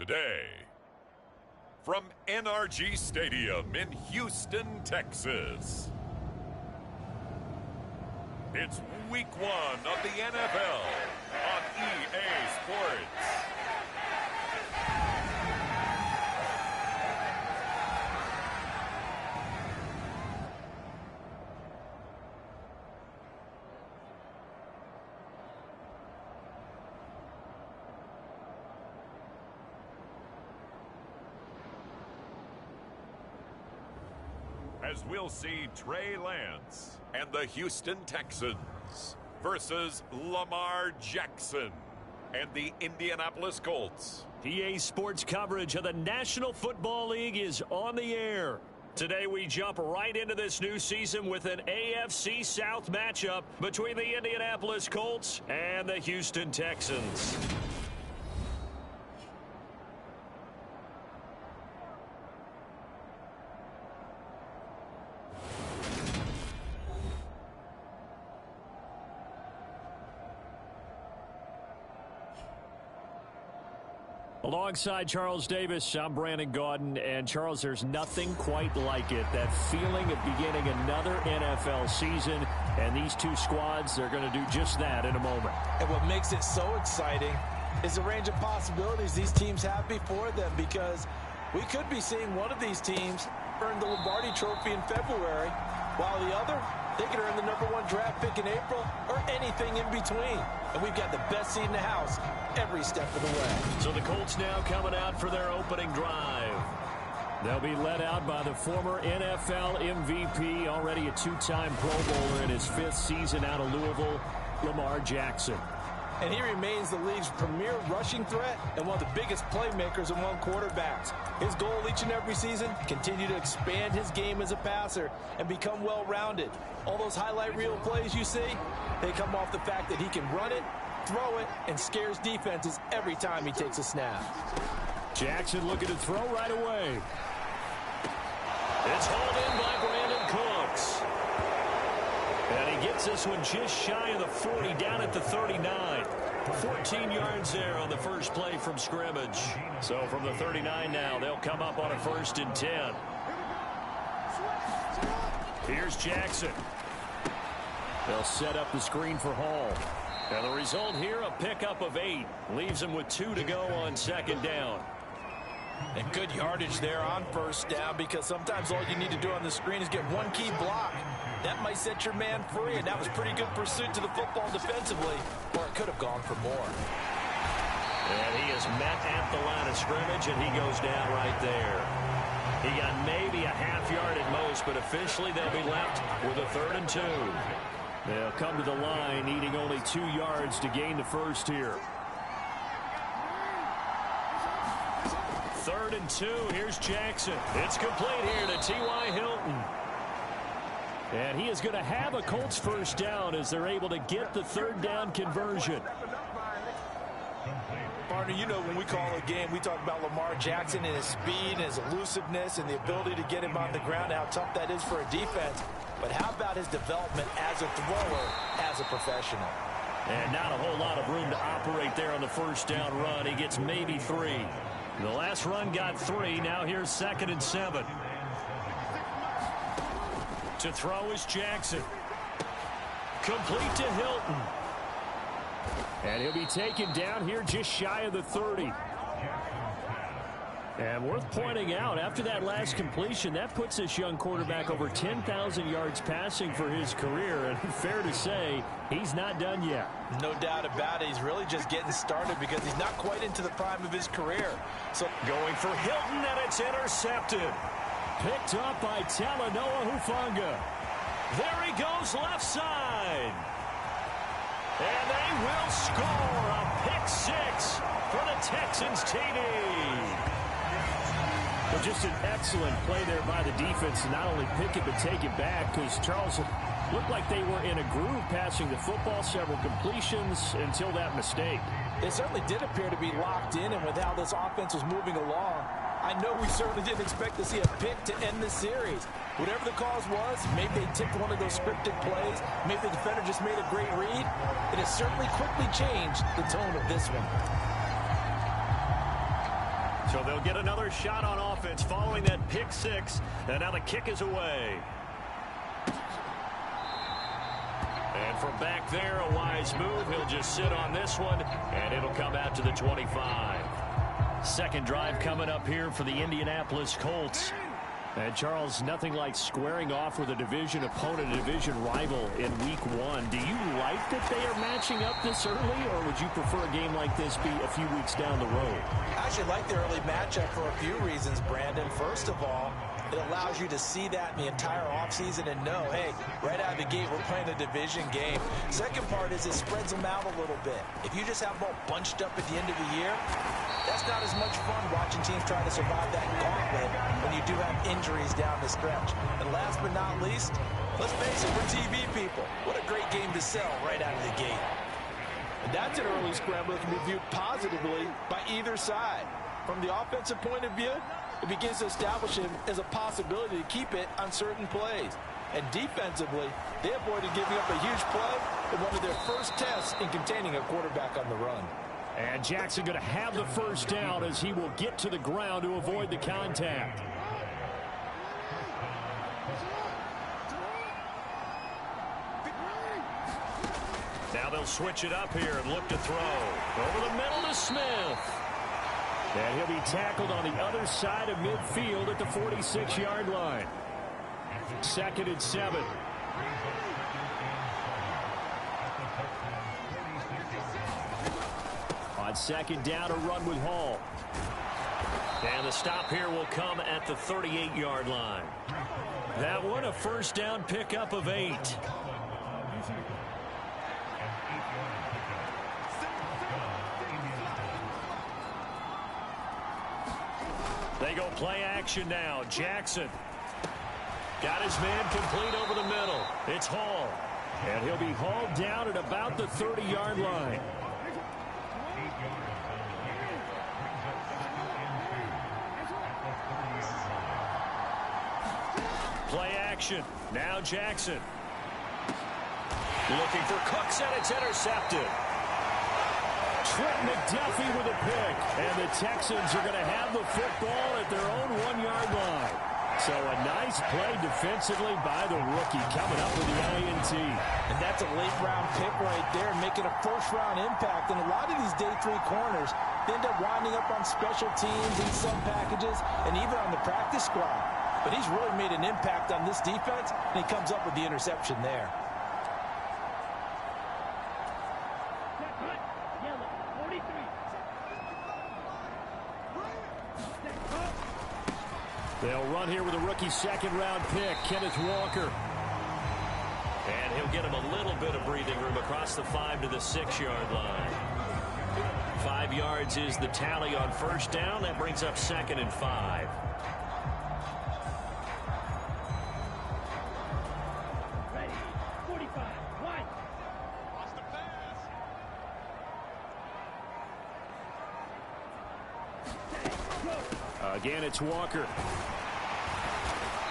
Today, from NRG Stadium in Houston, Texas, it's Week 1 of the NFL on EA Sports. As we'll see Trey Lance and the Houston Texans versus Lamar Jackson and the Indianapolis Colts. EA Sports coverage of the National Football League is on the air. Today we jump right into this new season with an AFC South matchup between the Indianapolis Colts and the Houston Texans. Alongside Charles Davis, I'm Brandon Gaudin, and Charles, there's nothing quite like it. That feeling of beginning another NFL season, and these two squads, they're going to do just that in a moment. And what makes it so exciting is the range of possibilities these teams have before them, because we could be seeing one of these teams earn the Lombardi Trophy in February, while the other, they could earn the #1 draft pick in April or anything in between. And we've got the best seat in the house every step of the way. So the Colts now coming out for their opening drive. They'll be led out by the former NFL MVP, already a two-time Pro Bowler in his 5th season out of Louisville, Lamar Jackson. And he remains the league's premier rushing threat and one of the biggest playmakers among quarterbacks. His goal each and every season, continue to expand his game as a passer and become well-rounded. All those highlight reel plays you see, they come off the fact that he can run it, throw it, and scares defenses every time he takes a snap. Jackson looking to throw right away. It's hauled in by Brandon Cooks. And he gets this one just shy of the 40, down at the 39. 14 yards there on the first play from scrimmage. So from the 39 now, they'll come up on a 1st and 10. Here's Jackson. They'll set up the screen for Hall. And the result here, a pickup of 8. Leaves him with 2 to go on 2nd down. And good yardage there on 1st down, because sometimes all you need to do on the screen is get one key block. That might set your man free, and that was pretty good pursuit to the football defensively, or it could have gone for more. And he is met at the line of scrimmage, and he goes down right there. He got maybe a half yard at most, but officially they'll be left with a 3rd and 2. They'll come to the line, needing only 2 yards to gain the 1st here. 3rd and 2. Here's Jackson. It's complete here to T.Y. Hilton. And he is going to have a Colts 1st down as they're able to get the 3rd down conversion. Partner, you know when we call a game, we talk about Lamar Jackson and his speed and his elusiveness and the ability to get him on the ground, how tough that is for a defense. But how about his development as a thrower, as a professional? And not a whole lot of room to operate there on the 1st down run. He gets maybe 3. The last run got 3. Now here's 2nd and 7. To throw is Jackson. Complete to Hilton. And he'll be taken down here just shy of the 30. And worth pointing out, after that last completion, that puts this young quarterback over 10,000 yards passing for his career. And fair to say, he's not done yet. No doubt about it. He's really just getting started because he's not quite into the prime of his career. So going for Hilton, and it's intercepted. Picked up by Talanoa Hufanga. There he goes left side. And they will score a pick 6 for the Texans TD. Well, just an excellent play there by the defense to not only pick it but take it back, because Charles looked like they were in a groove passing the football, several completions until that mistake. They certainly did appear to be locked in, and with how this offense was moving along, I know we certainly didn't expect to see a pick to end the series. Whatever the cause was, maybe they tipped one of those scripted plays, maybe the defender just made a great read. It has certainly quickly changed the tone of this one. So they'll get another shot on offense following that pick six. And now the kick is away. And from back there, a wise move. He'll just sit on this one, and it'll come out to the 25. Second drive coming up here for the Indianapolis Colts. And, Charles, nothing like squaring off with a division opponent, a division rival in Week 1. Do you like that they are matching up this early, or would you prefer a game like this be a few weeks down the road? I actually like the early matchup for a few reasons, Brandon. First of all, it allows you to see that in the entire offseason and know, hey, right out of the gate, we're playing a division game. Second part is it spreads them out a little bit. If you just have them all bunched up at the end of the year, that's not as much fun watching teams try to survive that gauntlet when you do have injuries down the stretch. And last but not least, let's face it, we're TV people. What a great game to sell right out of the gate. And that's an early scramble that can be viewed positively by either side. From the offensive point of view, it begins to establish him as a possibility to keep it on certain plays. And defensively, they avoided giving up a huge play in one of their first tests in containing a quarterback on the run. And Jackson going to have the first down as he will get to the ground to avoid the contact. Now they'll switch it up here and look to throw. Over the middle to Smith. And he'll be tackled on the other side of midfield at the 46-yard line. 2nd and 7. On 2nd down, a run with Hall. And the stop here will come at the 38-yard line. That one, a first down pickup of 8. They go play action now. Jackson got his man complete over the middle. It's Hall. And he'll be hauled down at about the 30-yard line. Play action. Now Jackson. Looking for Cooks, and it's intercepted. Trent McDuffie with a pick. And the Texans are going to have the football at their own 1-yard line. So a nice play defensively by the rookie coming up with the INT. And that's a late-round pick right there, making a first-round impact. And a lot of these day 3 corners, they end up winding up on special teams and sub packages and even on the practice squad. But he's really made an impact on this defense, and he comes up with the interception there. They'll run here with a rookie 2nd-round pick, Kenneth Walker. And he'll get him a little bit of breathing room across the 5 to the 6-yard line. 5 yards is the tally on first down. That brings up 2nd and 5. Again, it's Walker.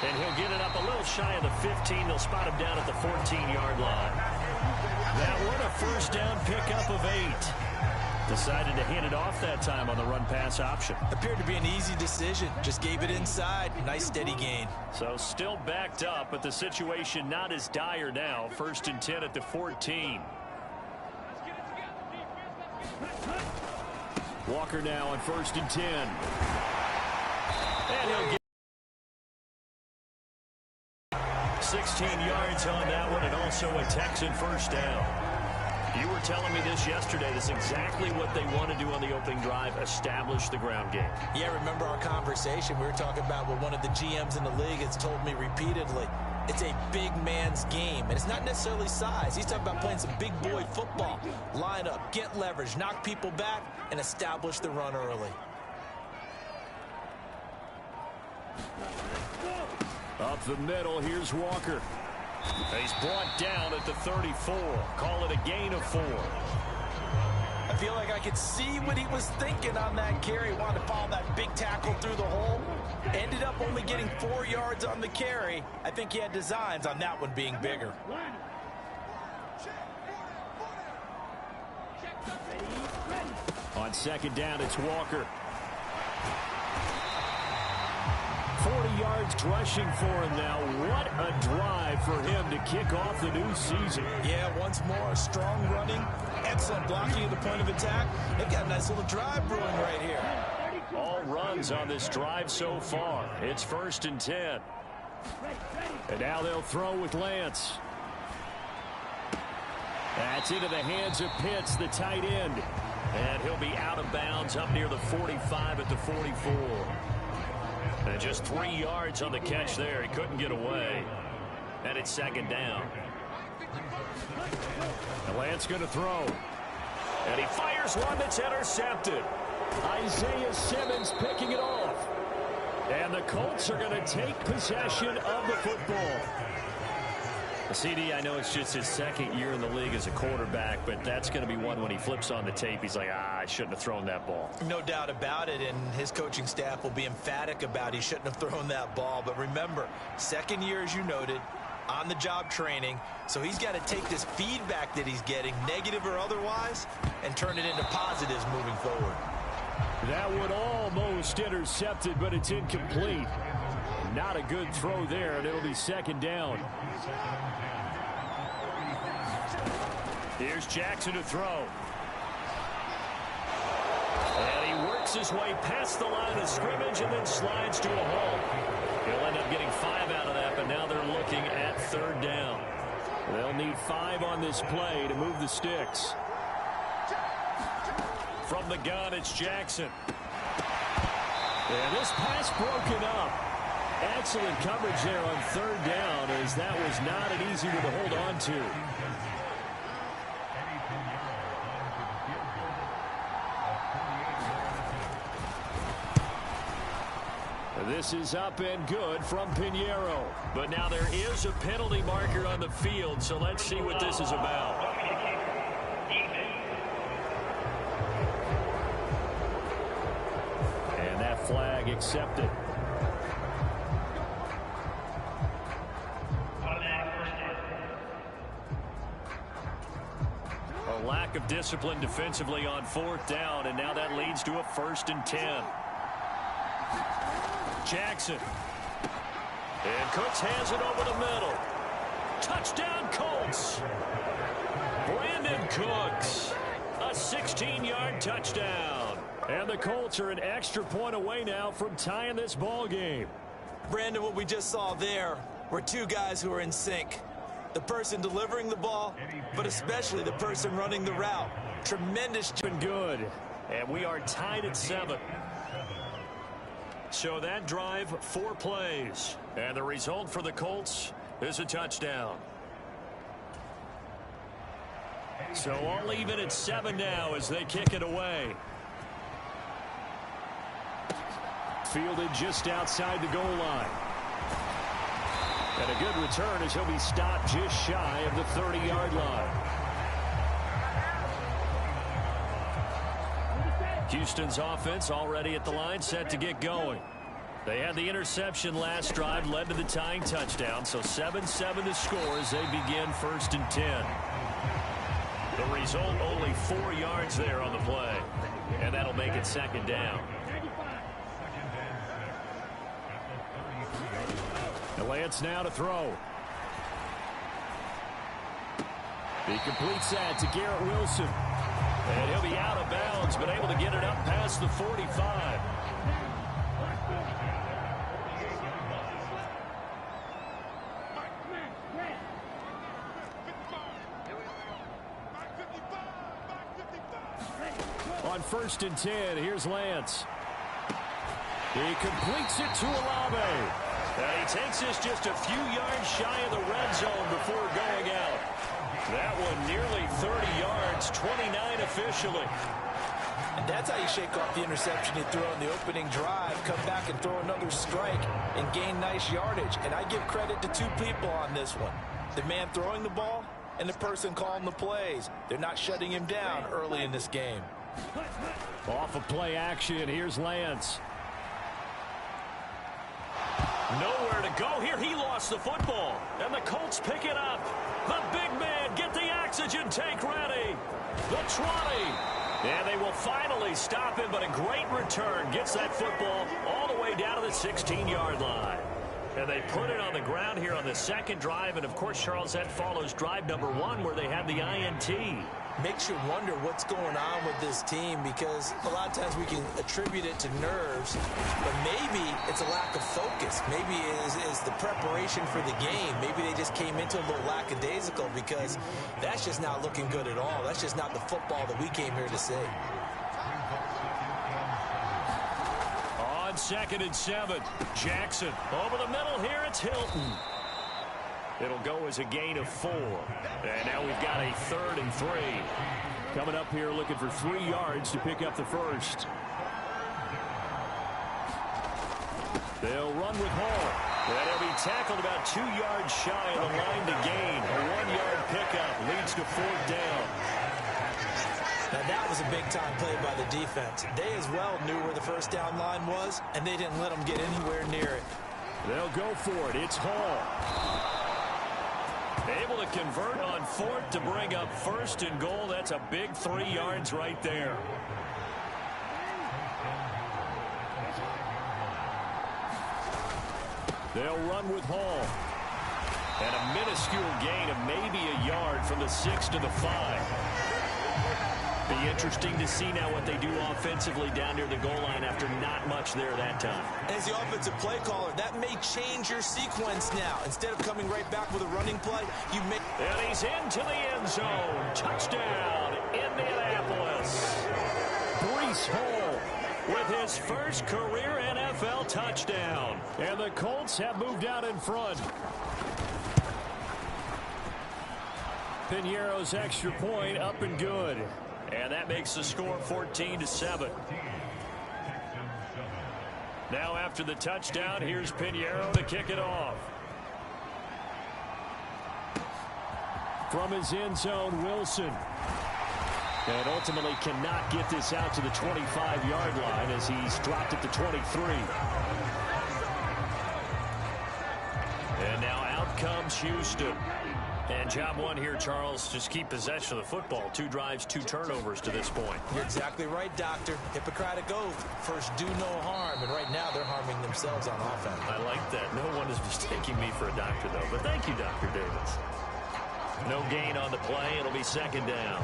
And he'll get it up a little shy of the 15. They'll spot him down at the 14-yard line. That one, a first down pickup of 8. Decided to hand it off that time on the run-pass option. Appeared to be an easy decision. Just gave it inside. Nice, steady gain. So still backed up, but the situation not as dire now. 1st and 10 at the 14. Walker now on 1st and 10. And he'll get 16 yards on that one, and also a Texan first down. You were telling me this yesterday. This is exactly what they want to do on the opening drive, establish the ground game. Yeah, remember our conversation. We were talking about what one of the GMs in the league has told me repeatedly. It's a big man's game, and it's not necessarily size. He's talking about playing some big boy football. Line up, get leverage, knock people back, and establish the run early. Up the middle, here's Walker. He's brought down at the 34. Call it a gain of 4. I feel like I could see what he was thinking on that carry. Wanted to follow that big tackle through the hole. Ended up only getting 4 yards on the carry. I think he had designs on that one being bigger. On 2nd down, it's Walker. 40 yards rushing for him now. What a drive for him to kick off the new season. Yeah, once more, strong running, excellent blocking at the point of attack. They've got a nice little drive brewing right here. All runs on this drive so far. It's 1st and 10. And now they'll throw with Lance. That's into the hands of Pitts, the tight end. And he'll be out of bounds up near the 45 at the 44. And just 3 yards on the catch there. He couldn't get away. And it's 2nd down. And Lance going to throw. And he fires one that's intercepted. Isaiah Simmons picking it off. And the Colts are going to take possession of the football. CD, I know it's just his 2nd year in the league as a quarterback, but that's going to be one when he flips on the tape. He's like, I shouldn't have thrown that ball. No doubt about it, and his coaching staff will be emphatic about he shouldn't have thrown that ball. But remember, 2nd year, as you noted, on-the-job training, so he's got to take this feedback that he's getting, negative or otherwise, and turn it into positives moving forward. That one almost intercepted, but it's incomplete. Not a good throw there, and it'll be 2nd down. Here's Jackson to throw. And he works his way past the line of scrimmage and then slides to a halt. He'll end up getting 5 out of that, but now they're looking at 3rd down. They'll need 5 on this play to move the sticks. From the gun, it's Jackson. And this pass broken up. Excellent coverage there on 3rd down, as that was not an easy one to hold on to. This is up and good from Pinheiro. But now there is a penalty marker on the field, so let's see what this is about. And that flag accepted. A lack of discipline defensively on 4th down, and now that leads to a 1st and 10. Jackson. And Cooks hands it over the middle. Touchdown, Colts. Brandon Cooks. A 16-yard touchdown. And the Colts are an extra point away now from tying this ball game. Brandon, what we just saw there were 2 guys who are in sync. The person delivering the ball, but especially the person running the route. Tremendous. Good. And we are tied at 7. So that drive, 4 plays. And the result for the Colts is a touchdown. So all even at 7 now as they kick it away. Fielded just outside the goal line. And a good return as he'll be stopped just shy of the 30-yard line. Houston's offense already at the line, set to get going. They had the interception last drive, led to the tying touchdown, so 7-7 the score as they begin 1st and 10. The result, only 4 yards there on the play, and that'll make it 2nd down. And Lance now to throw. He completes that to Garrett Wilson. And he'll be out of bounds, but able to get it up past the 45. On 1st and 10, here's Lance. He completes it to Olave. And he takes this just a few yards shy of the red zone before going out. That one nearly 30 yards, 29 officially. And that's how you shake off the interception you throw in the opening drive, come back and throw another strike and gain nice yardage. And I give credit to 2 people on this one. The man throwing the ball and the person calling the plays. They're not shutting him down early in this game. Off of play action, here's Lance. Nowhere to go here. He lost the football. And the Colts pick it up. The big man, get the oxygen tank ready. The 20, And they will finally stop him, but a great return. Gets that football all the way down to the 16-yard line. And they put it on the ground here on the second drive. And, of course, Charles, that follows drive number 1 where they had the INT. Makes you wonder what's going on with this team, because a lot of times we can attribute it to nerves, but maybe it's a lack of focus. Maybe it is the preparation for the game. Maybe they just came into a little lackadaisical, because that's just not looking good at all. That's just not the football that we came here to see. On 2nd and 7, Jackson over the middle here. It's Hilton. It'll go as a gain of 4. And now we've got a 3rd and 3. Coming up here looking for 3 yards to pick up the first. They'll run with Hall. And he'll be tackled about 2 yards shy of the line to gain. A 1-yard pickup leads to 4th down. Now that was a big-time play by the defense. They as well knew where the first down line was, and they didn't let them get anywhere near it. They'll go for it. It's Hall. Able to convert on 4th to bring up 1st and goal. That's a big 3 yards right there. They'll run with Hall. And a minuscule gain of maybe a yard from the 6 to the 5. Be interesting to see now what they do offensively down near the goal line after not much there that time. As the offensive play caller, that may change your sequence now. Instead of coming right back with a running play, you make... And he's into the end zone. Touchdown, Indianapolis. Breece Hall with his first career NFL touchdown. And the Colts have moved out in front. Piñeiro's extra point up and good. And that makes the score 14-7. Now after the touchdown, here's Piñeiro to kick it off. From his end zone, Wilson. And ultimately cannot get this out to the 25-yard line as he's dropped at the 23. And now out comes Houston. And job 1 here, Charles, just keep possession of the football. 2 drives, 2 turnovers to this point. You're exactly right, Doctor. Hippocratic oath. First, do no harm. And right now, they're harming themselves on offense. I like that. No one is mistaking me for a doctor, though. But thank you, Dr. Davis. No gain on the play. It'll be 2nd down.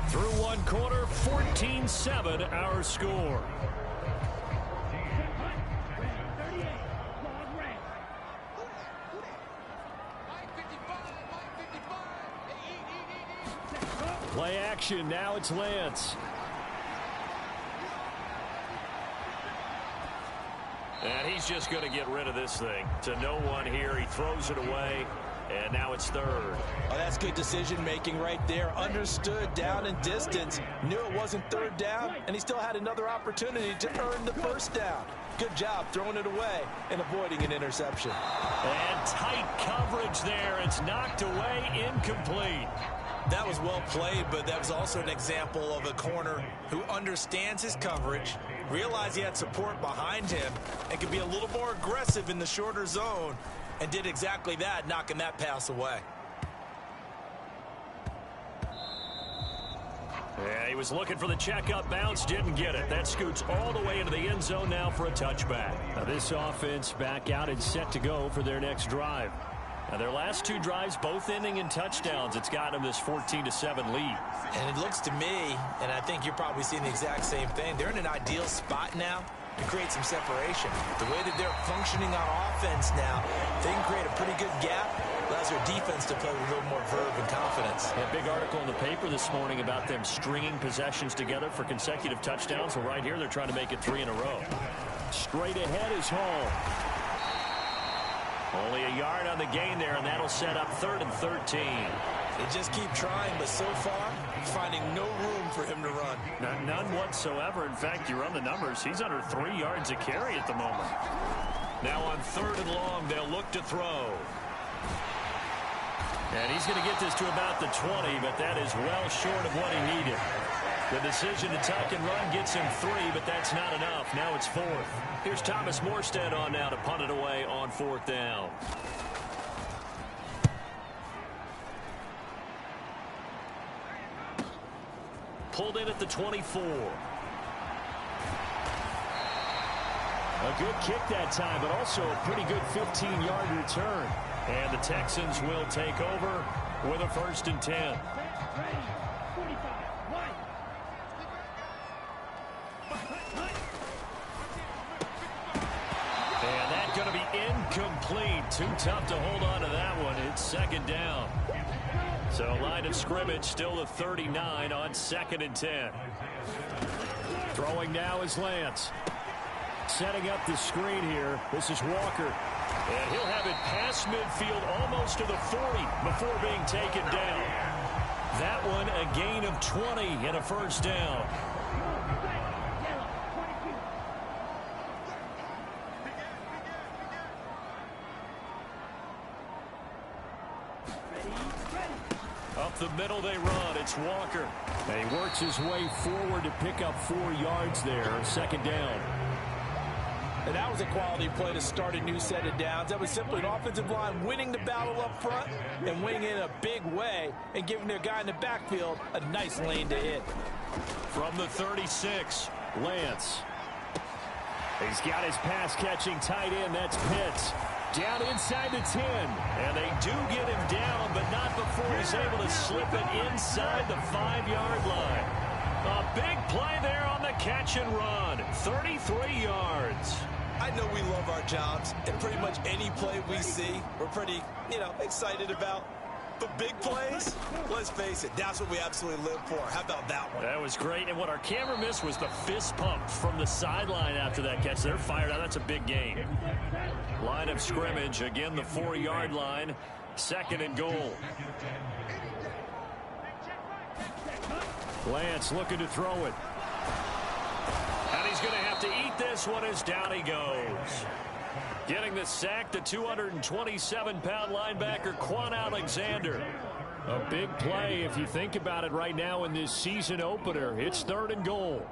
Through 1 quarter, 14-7 our score. Play action, now it's Lance. And he's just going to get rid of this thing. To no one here, he throws it away. And now it's 3rd. Oh, that's good decision-making right there. Understood down and distance. Knew it wasn't 3rd down, and he still had another opportunity to earn the first down. Good job throwing it away and avoiding an interception. And tight coverage there. It's knocked away, incomplete. That was well played, but that was also an example of a corner who understands his coverage, realized he had support behind him, and could be a little more aggressive in the shorter zone. And did exactly that, knocking that pass away. Yeah, he was looking for the checkup bounce, didn't get it. That scoots all the way into the end zone now for a touchback. Now this offense back out and set to go for their next drive. Now their last 2 drives, both ending in touchdowns. It's got them this 14-7 lead. And it looks to me, and I think you're probably seeing the exact same thing, they're in an ideal spot now to create some separation. The way that they're functioning on offense now, they can create a pretty good gap. Allows their defense to play with a little more verve and confidence. A big article in the paper this morning about them stringing possessions together for consecutive touchdowns. Well, right here, they're trying to make it 3 in a row. Straight ahead is Hall. Only a yard on the gain there, and that'll set up 3rd and 13. They just keep trying, but so far, finding no room for him to run. None whatsoever. In fact, you run the numbers. He's under 3 yards a carry at the moment. Now on 3rd and long, they'll look to throw. And he's going to get this to about the 20, but that is well short of what he needed. The decision to tuck and run gets him 3, but that's not enough. Now it's 4th. Here's Thomas Morstead on now to punt it away on 4th down. Pulled in at the 24. A good kick that time, but also a pretty good 15-yard return. And the Texans will take over with a 1st and 10. And that's going to be incomplete. Too tough to hold on to that one. It's 2nd down. So line of scrimmage still the 39 on 2nd and 10. Throwing now is Lance. Setting up the screen here. This is Walker. And he'll have it past midfield almost to the 40 before being taken down. That one a gain of 20 and a 1st down. Up the middle they run. It's Walker. And he works his way forward to pick up 4 yards there. 2nd down. And that was a quality play to start a new set of downs. That was simply an offensive line winning the battle up front and winning it in a big way and giving their guy in the backfield a nice lane to hit. From the 36, Lance. He's got his pass-catching tight end. That's Pitts. Down inside the 10. And they do get him down, but not before he's able to slip it inside the 5-yard line. A big play there on the catch and run. 33 yards. I know we love our jobs, and pretty much any play we see, we're pretty, excited about. But big plays, let's face it, that's what we absolutely live for. How about that one? That was great, and what our camera missed was the fist pump from the sideline after that catch. They're fired out. That's a big gain. Line of scrimmage, again the 4-yard line, 2nd and goal. Lance looking to throw it. And he's going to have to eat this one as down he goes. Getting the sack, the 227-pound linebacker, Quan Alexander. A big play if you think about it right now in this season opener. It's 3rd and goal.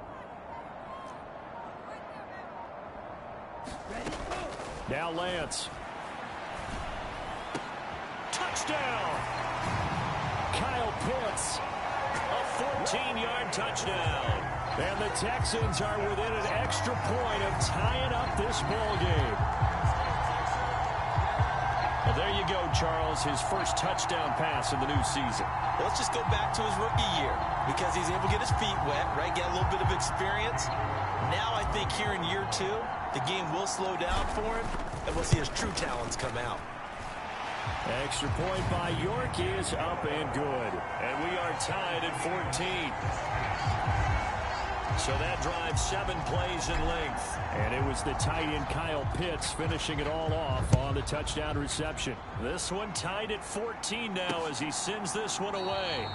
Now Lance. Touchdown! Kyle Pitts. A 14-yard touchdown. And the Texans are within an extra point of tying up this ball game. Well, there you go, Charles. His first touchdown pass in the new season. Well, let's just go back to his rookie year because he's able to get his feet wet, right? Get a little bit of experience. Now I think here in year 2, the game will slow down for him, and we'll see his true talents come out. Extra point by York is up and good. And we are tied at 14. So that drives 7 plays in length. And it was the tight end Kyle Pitts finishing it all off on the touchdown reception. This one tied at 14 now as he sends this one away.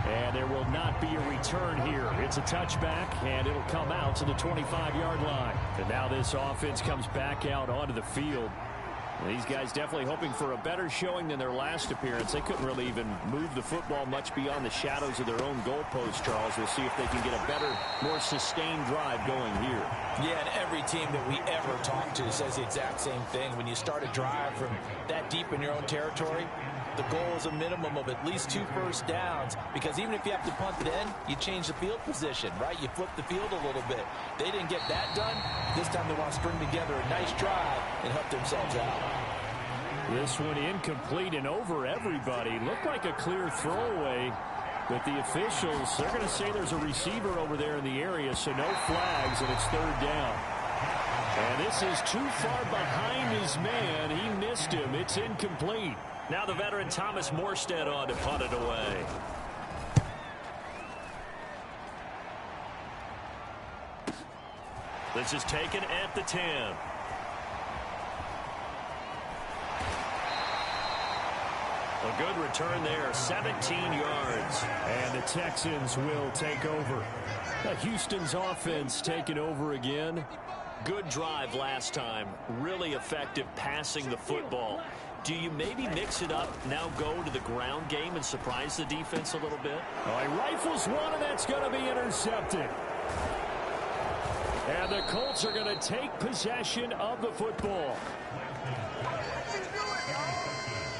And there will not be a return here. It's a touchback, and it'll come out to the 25-yard line. And now this offense comes back out onto the field. These guys definitely hoping for a better showing than their last appearance. They couldn't really even move the football much beyond the shadows of their own goalpost, Charles. We'll see if they can get a better, more sustained drive going here. Yeah, and every team that we ever talk to says the exact same thing. When you start a drive from that deep in your own territory, the goal is a minimum of at least 2 first downs, because even if you have to punt then, you change the field position, right? You flip the field a little bit. They didn't get that done. This time they want to string together a nice drive and help themselves out. This one incomplete and over everybody. Looked like a clear throwaway, but the officials, they're going to say there's a receiver over there in the area, so no flags, and it's 3rd down. And this is too far behind his man. He missed him. It's incomplete. Now the veteran Thomas Morstead on to punt it away. This is taken at the 10. A good return there, 17 yards. And the Texans will take over. Houston's offense taking over again. Good drive last time. Really effective passing the football. do you maybe mix it up, now go to the ground game and surprise the defense a little bit? Oh, he rifles one, and that's going to be intercepted. And the Colts are going to take possession of the football.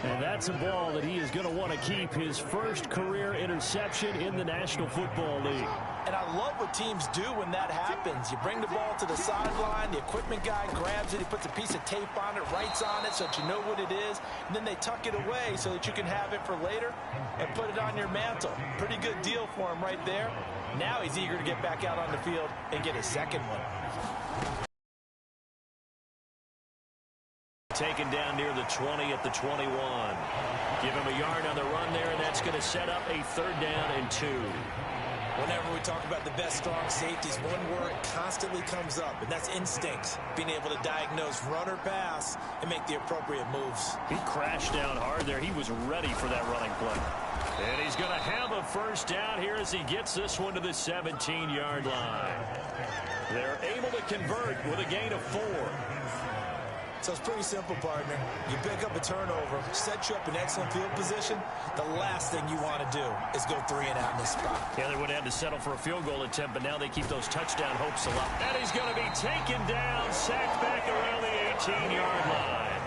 And that's a ball that he is going to want to keep, his first career interception in the National Football League. And I love what teams do when that happens. You bring the ball to the sideline, the equipment guy grabs it, he puts a piece of tape on it, writes on it so that you know what it is, and then they tuck it away so that you can have it for later and put it on your mantle. Pretty good deal for him right there. Now he's eager to get back out on the field and get his second one. Taken down near the 20 at the 21. Give him a yard on the run there, and that's going to set up a 3rd down and 2. Whenever we talk about the best strong safeties, one word constantly comes up, and that's instinct. Being able to diagnose run or pass and make the appropriate moves. He crashed down hard there. He was ready for that running play. And he's going to have a 1st down here as he gets this one to the 17-yard line. They're able to convert with a gain of 4. So it's pretty simple, partner. You pick up a turnover, set you up in excellent field position. The last thing you want to do is go 3 and out in this spot. Yeah, they would have had to settle for a field goal attempt, but now they keep those touchdown hopes alive. And he's going to be taken down, sacked back around the 18-yard line.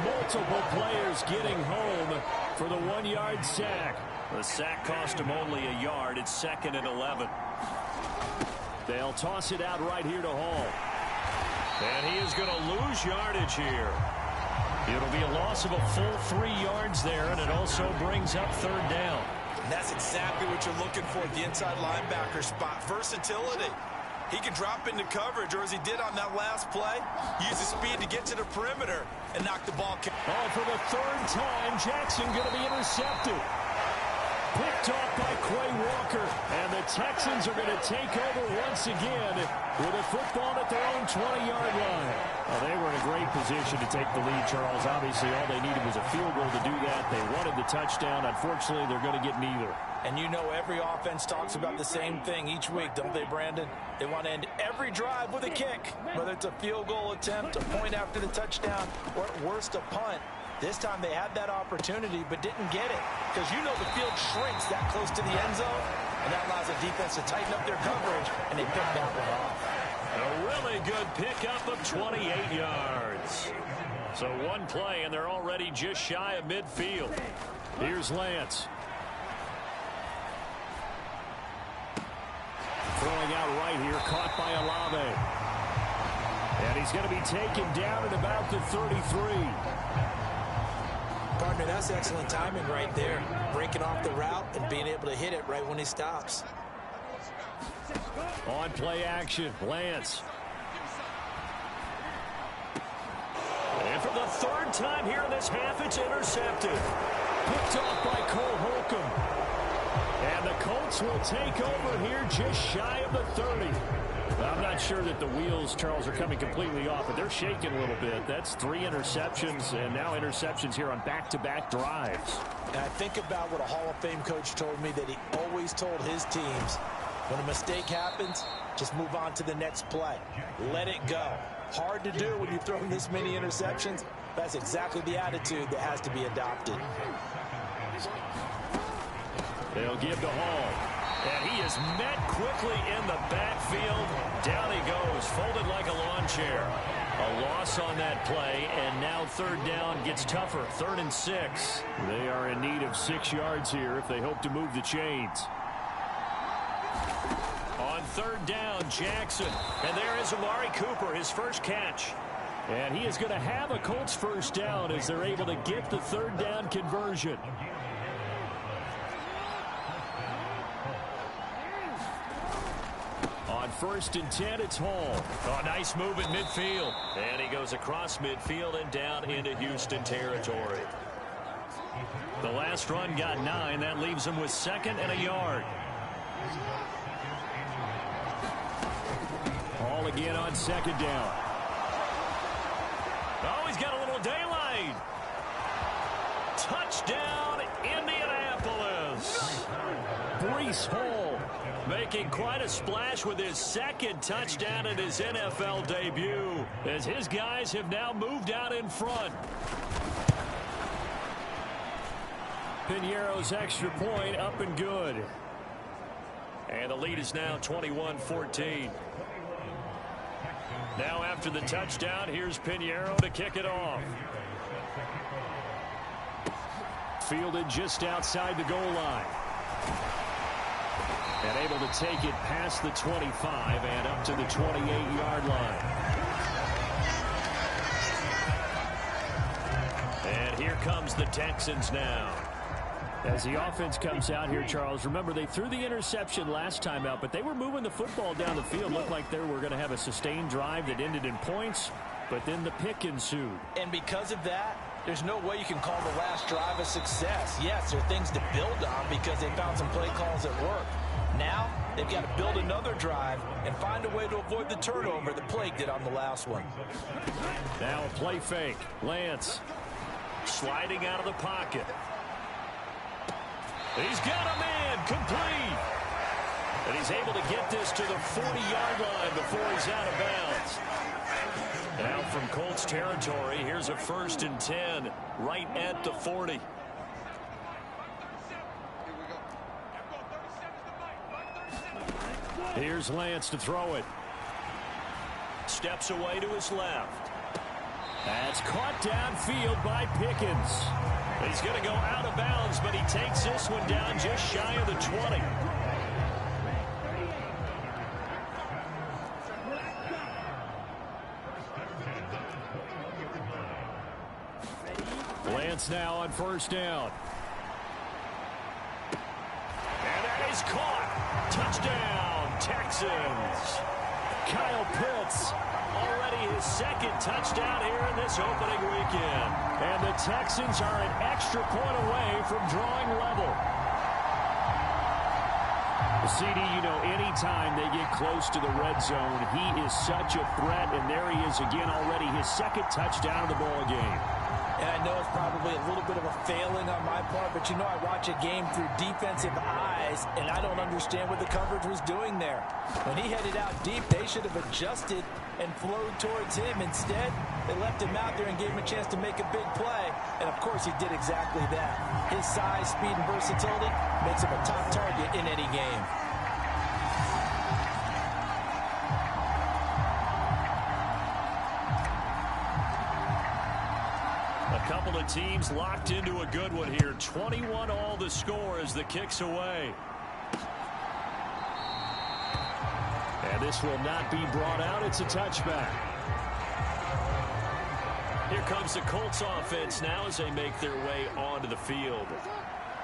Multiple players getting home for the 1-yard sack. The sack cost him only a yard. It's 2nd and 11. They'll toss it out right here to Hall. And he is going to lose yardage here. It'll be a loss of a full 3 yards there, and it also brings up 3rd down. And that's exactly what you're looking for at the inside linebacker spot. Versatility. He can drop into coverage, or as he did on that last play, use his speed to get to the perimeter and knock the ball. Oh, for the 3rd time, Jackson going to be intercepted. Picked off by Quay Walker, and the Texans are going to take over once again with a football at their own 20-yard line. Well, they were in a great position to take the lead, Charles. Obviously, all they needed was a field goal to do that. They wanted the touchdown. Unfortunately, they're going to get neither. And you know every offense talks about the same thing each week, don't they, Brandon? They want to end every drive with a kick, whether it's a field goal attempt, a point after the touchdown, or at worst, a punt. This time they had that opportunity but didn't get it because you know the field shrinks that close to the end zone, and that allows the defense to tighten up their coverage, and they picked that one off. A really good pickup of 28 yards. So one play, and they're already just shy of midfield. Here's Lance. Throwing out right here, caught by Olave. And he's going to be taken down at about the 33. Partner, that's excellent timing right there. Breaking off the route and being able to hit it right when he stops. On play action, Lance. And for the 3rd time here in this half, it's intercepted. Picked off by Cole Holcomb. And the Colts will take over here just shy of the 30. I'm not sure that the wheels, Charles, are coming completely off, but they're shaking a little bit. That's 3 interceptions, and now interceptions here on back-to-back drives. And I think about what a Hall of Fame coach told me that he always told his teams, when a mistake happens, just move on to the next play. Let it go. Hard to do when you've thrown this many interceptions. That's exactly the attitude that has to be adopted. They'll give to Hall. And he is met quickly in the backfield. Down he goes, folded like a lawn chair. A loss on that play, and now 3rd down gets tougher. 3rd and 6. They are in need of 6 yards here if they hope to move the chains. On 3rd down, Jackson. And there is Amari Cooper, his first catch. And he is going to have a Colts 1st down as they're able to get the 3rd down conversion. On 1st and 10, it's Hall. Oh, nice move at midfield. And he goes across midfield and down into Houston territory. The last run got 9. That leaves him with 2nd and a yard. Hall again on 2nd down. Oh, he's got a little daylight. Touchdown, Indianapolis. Breece Hall making quite a splash with his 2nd touchdown in his NFL debut, as his guys have now moved out in front. Piñeiro's extra point up and good. And the lead is now 21-14. Now after the touchdown, here's Piñeiro to kick it off. Fielded just outside the goal line. And able to take it past the 25 and up to the 28-yard line. And here comes the Texans now. As the offense comes out here, Charles, remember they threw the interception last time out, but they were moving the football down the field. Looked like they were going to have a sustained drive that ended in points, but then the pick ensued. And because of that, there's no way you can call the last drive a success. Yes, there are things to build on because they found some play calls that work. Now, they've got to build another drive and find a way to avoid the turnover the plague did on the last one. Now a play fake. Lance sliding out of the pocket. He's got a man complete. And he's able to get this to the 40-yard line before he's out of bounds. Now from Colts territory, here's a 1st and 10 right at the 40. Here's Lance to throw it. Steps away to his left. That's caught downfield by Pickens. He's going to go out of bounds, but he takes this one down just shy of the 20. Lance now on 1st down. And that is caught. Touchdown, Texans. Kyle Pitts, already his 2nd touchdown here in this opening weekend. And the Texans are an extra point away from drawing level. CD, you know, anytime they get close to the red zone, he is such a threat, and there he is again already, his 2nd touchdown of the ball game. And I know it's probably a little bit of a failing on my part, but you know I watch a game through defensive eyes, and I don't understand what the coverage was doing there. When he headed out deep, they should have adjusted and flowed towards him. Instead, they left him out there and gave him a chance to make a big play. And, of course, he did exactly that. His size, speed, and versatility makes him a top target in any game. Couple of teams locked into a good one here. 21 all the score as the kick's away. And this will not be brought out. It's a touchback. Here comes the Colts offense now as they make their way onto the field.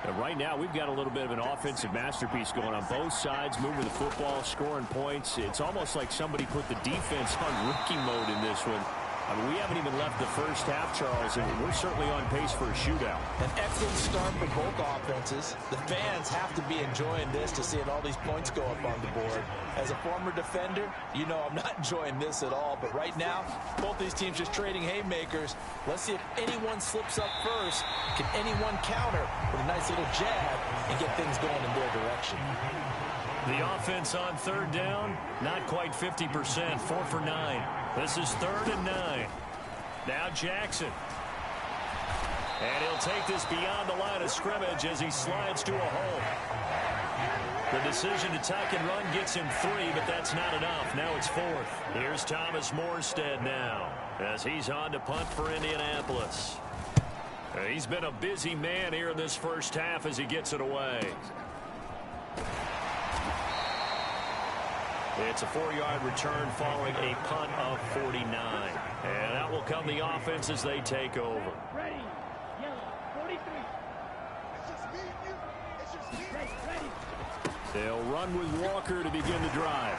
And right now we've got a little bit of an offensive masterpiece going on both sides, moving the football, scoring points. It's almost like somebody put the defense on rookie mode in this one. I mean, we haven't even left the first half, Charles, and we're certainly on pace for a shootout. An excellent start for both offenses. The fans have to be enjoying this to see all these points go up on the board. As a former defender, you know I'm not enjoying this at all. But right now, both these teams just trading haymakers. Let's see if anyone slips up first. Can anyone counter with a nice little jab and get things going in their direction? The offense on 3rd down, not quite 50%, 4 for 9. This is 3rd and 9. Now Jackson. And he'll take this beyond the line of scrimmage as he slides to a hole. The decision to tuck and run gets him 3, but that's not enough. Now it's 4th. Here's Thomas Morstead now as he's on to punt for Indianapolis. He's been a busy man here in this first half as he gets it away. It's a 4-yard return following a punt of 49. And out will come the offense as they take over. Ready. Yellow. 43. They'll run with Walker to begin the drive.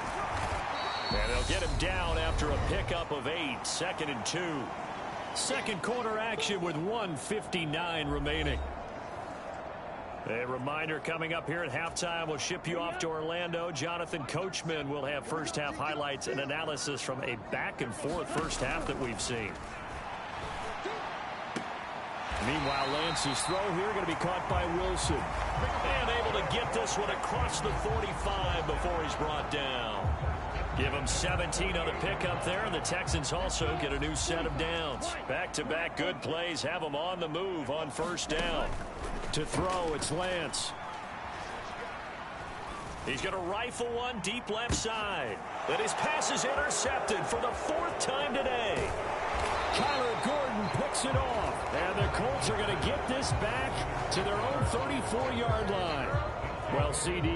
And they'll get him down after a pickup of 8. 2nd and 2. Second quarter action with 1:59 remaining. A reminder coming up here at halftime. We'll ship you off to Orlando. Jonathan Coachman will have first half highlights and analysis from a back and forth first half that we've seen. Meanwhile, Lance's throw here going to be caught by Wilson. And able to get this one across the 45 before he's brought down. Give him 17 on the pickup there, and the Texans also get a new set of downs. Back-to-back good plays have them on the move on 1st down. To throw, it's Lance. He's going to rifle one deep left side. But his pass is intercepted for the 4th time today. Kyler Gordon picks it off. And the Colts are going to get this back to their own 34-yard line. Well, CD,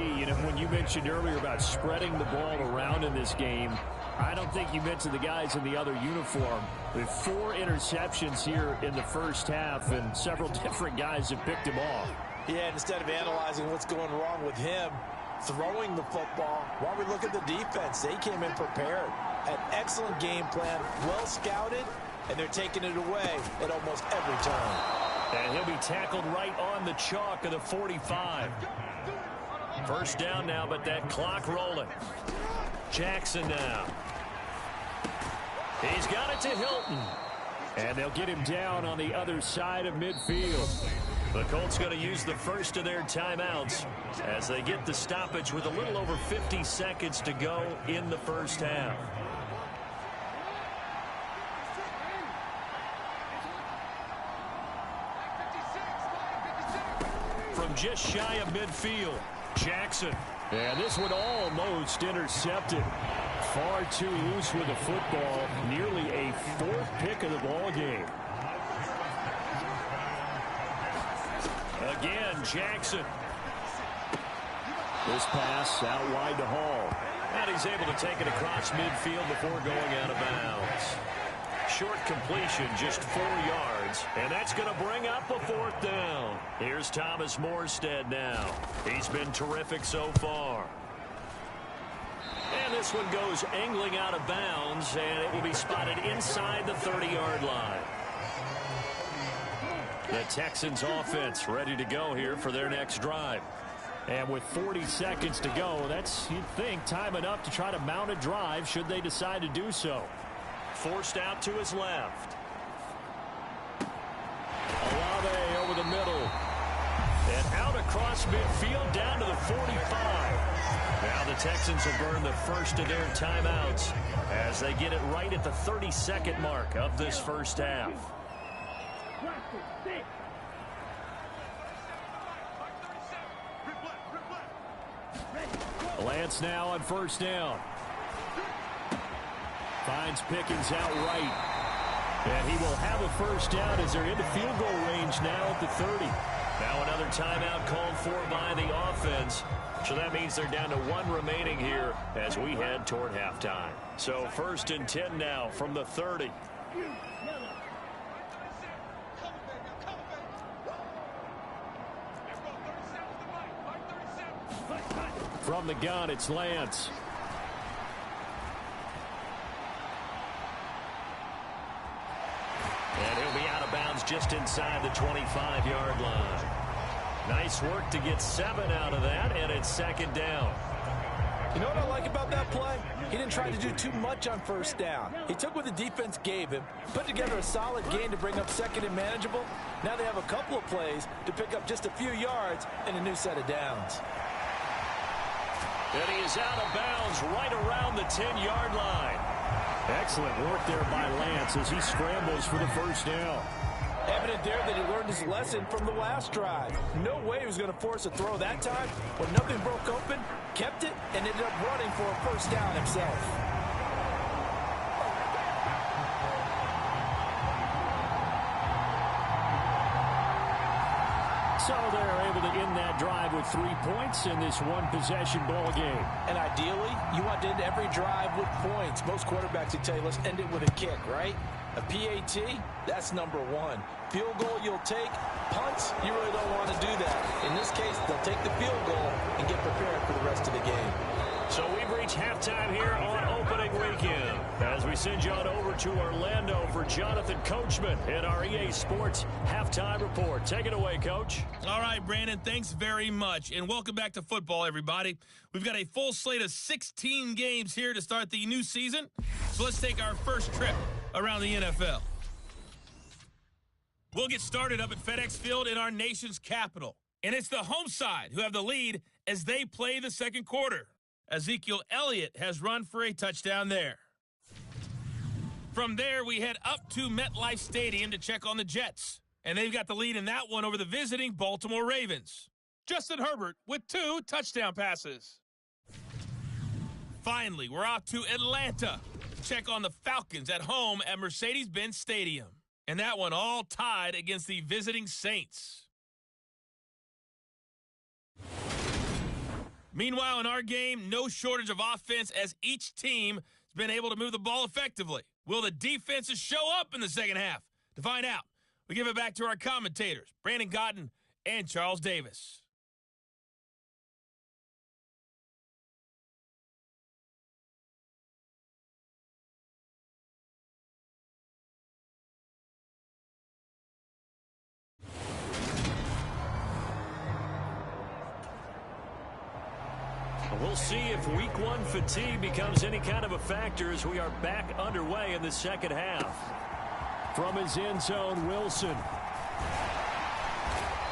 when you mentioned earlier about spreading the ball around in this game, I don't think you mentioned the guys in the other uniform. With 4 interceptions here in the first half, and several different guys have picked him off. Yeah, and instead of analyzing what's going wrong with him throwing the football, while we look at the defense, they came in prepared. An excellent game plan, well scouted, and they're taking it away at almost every turn. And he'll be tackled right on the chalk of the 45. First down now, but that clock rolling. Jackson now. He's got it to Hilton. And they'll get him down on the other side of midfield. The Colts going to use the first of their timeouts as they get the stoppage with a little over 50 seconds to go in the first half. From just shy of midfield, Jackson. And this one almost intercepted. Far too loose with the football. Nearly a 4th pick of the ball game. Again, Jackson. This pass out wide to Hall. And he's able to take it across midfield before going out of bounds. Short completion, just 4 yards. And that's going to bring up a 4th down. Here's Thomas Morstead now. He's been terrific so far. And this one goes angling out of bounds, and it will be spotted inside the 30-yard line. The Texans offense ready to go here for their next drive. And with 40 seconds to go, that's, you'd think, time enough to try to mount a drive should they decide to do so. Forced out to his left. Olave over the middle. And out across midfield down to the 45. Now the Texans will burn the first of their timeouts as they get it right at the 32nd mark of this first half. Lance now on first down. Finds Pickens out right. And he will have a first down as they're into field goal range now at the 30. Now another timeout called for by the offense. So that means they're down to 1 remaining here as we head toward halftime. So 1st and 10 now from the 30. From the gun, it's Lance. And he'll be out of bounds just inside the 25-yard line. Nice work to get 7 out of that, and it's 2nd down. You know what I like about that play? He didn't try to do too much on first down. He took what the defense gave him, put together a solid gain to bring up 2nd and manageable. Now they have a couple of plays to pick up just a few yards and a new set of downs. And he is out of bounds right around the 10-yard line. Excellent work there by Lance as he scrambles for the first down. Evident there that he learned his lesson from the last drive. No way he was going to force a throw that time. When nothing broke open, kept it, and ended up running for a first down himself. So they're able to end that drive with 3 points in this one-possession ball game. And ideally, you want to end every drive with points. Most quarterbacks would tell you, let's end it with a kick, right? A PAT, that's number 1. Field goal you'll take. Punts, you really don't want to do that. In this case, they'll take the field goal and get prepared for the rest of the game. So we've reached halftime here on opening weekend as we send you on over to Orlando for Jonathan Coachman in our EA Sports Halftime Report. Take it away, Coach. All right, Brandon, thanks very much. And welcome back to football, everybody. We've got a full slate of 16 games here to start the new season. So let's take our first trip around the NFL. We'll get started up at FedEx Field in our nation's capital. And it's the home side who have the lead as they play the second quarter. Ezekiel Elliott has run for a touchdown there. From there, we head up to MetLife Stadium to check on the Jets. And they've got the lead in that one over the visiting Baltimore Ravens. Justin Herbert with 2 touchdown passes. Finally, we're off to Atlanta to check on the Falcons at home at Mercedes-Benz Stadium. And that one all tied against the visiting Saints. Meanwhile, in our game, no shortage of offense as each team has been able to move the ball effectively. Will the defenses show up in the second half? To find out, we give it back to our commentators, Brandon Cotton and Charles Davis. We'll see if week 1 fatigue becomes any kind of a factor as we are back underway in the second half. From his end zone, Wilson.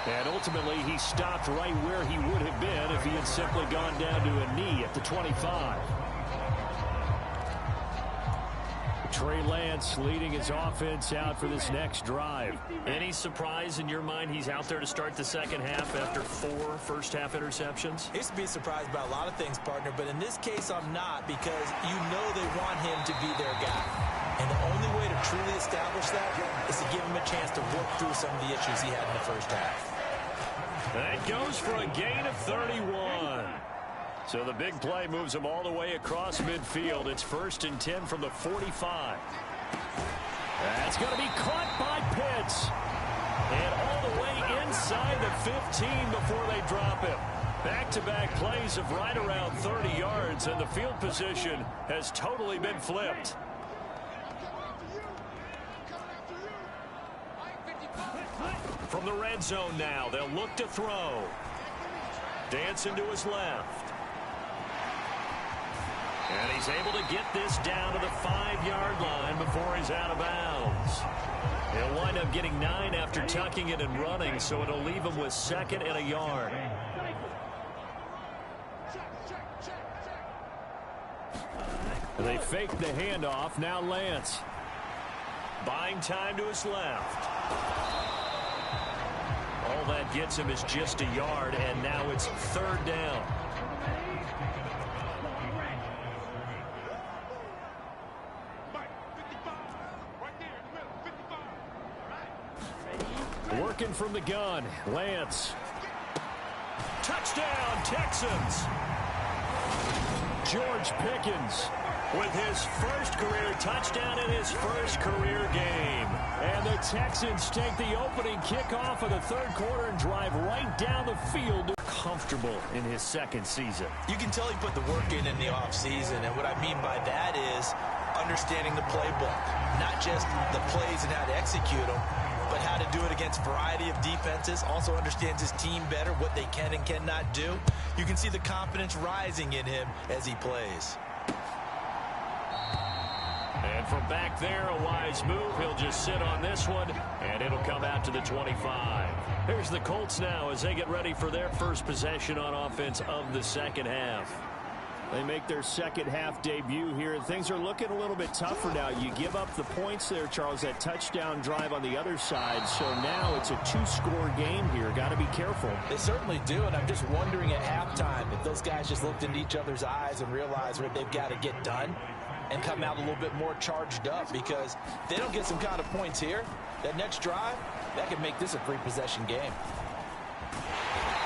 And ultimately, he stopped right where he would have been if he had simply gone down to a knee at the 25. Trey Lance leading his offense out for this next drive. Any surprise in your mind he's out there to start the second half after 4 first-half interceptions? Used to be surprised by a lot of things, partner, but in this case I'm not, because you know they want him to be their guy. And the only way to truly establish that is to give him a chance to work through some of the issues he had in the first half. That goes for a gain of 31. So the big play moves him all the way across midfield. It's 1st and 10 from the 45. That's going to be caught by Pitts. And all the way inside the 15 before they drop him. Back-to-back plays of right around 30 yards, and the field position has totally been flipped. From the red zone now, they'll look to throw. Dancing to his left. And he's able to get this down to the 5-yard line before he's out of bounds. He'll wind up getting 9 after tucking it and running, so it'll leave him with 2nd and a yard. They fake the handoff. Now Lance. Buying time to his left. All that gets him is just a yard, and now it's 3rd down. Working from the gun, Lance. Touchdown, Texans. George Pickens with his first career touchdown in his first career game. And the Texans take the opening kickoff of the 3rd quarter and drive right down the field. Comfortable in his 2nd season. You can tell he put the work in the offseason, and what I mean by that is understanding the playbook. Not just the plays and how to execute them, but how to do it against a variety of defenses. Also understands his team better, what they can and cannot do. You can see the confidence rising in him as he plays. And from back there, a wise move. He'll just sit on this one, and it'll come out to the 25. Here's the Colts now as they get ready for their first possession on offense of the second half. They make their second half debut here, and things are looking a little bit tougher now. You give up the points there, Charles, that touchdown drive on the other side. So now it's a 2-score game here. Got to be careful. They certainly do, and I'm just wondering at halftime if those guys just looked into each other's eyes and realized what they've got to get done and come out a little bit more charged up, because if they don't get some kind of points here, that next drive, that could make this a 3-possession game.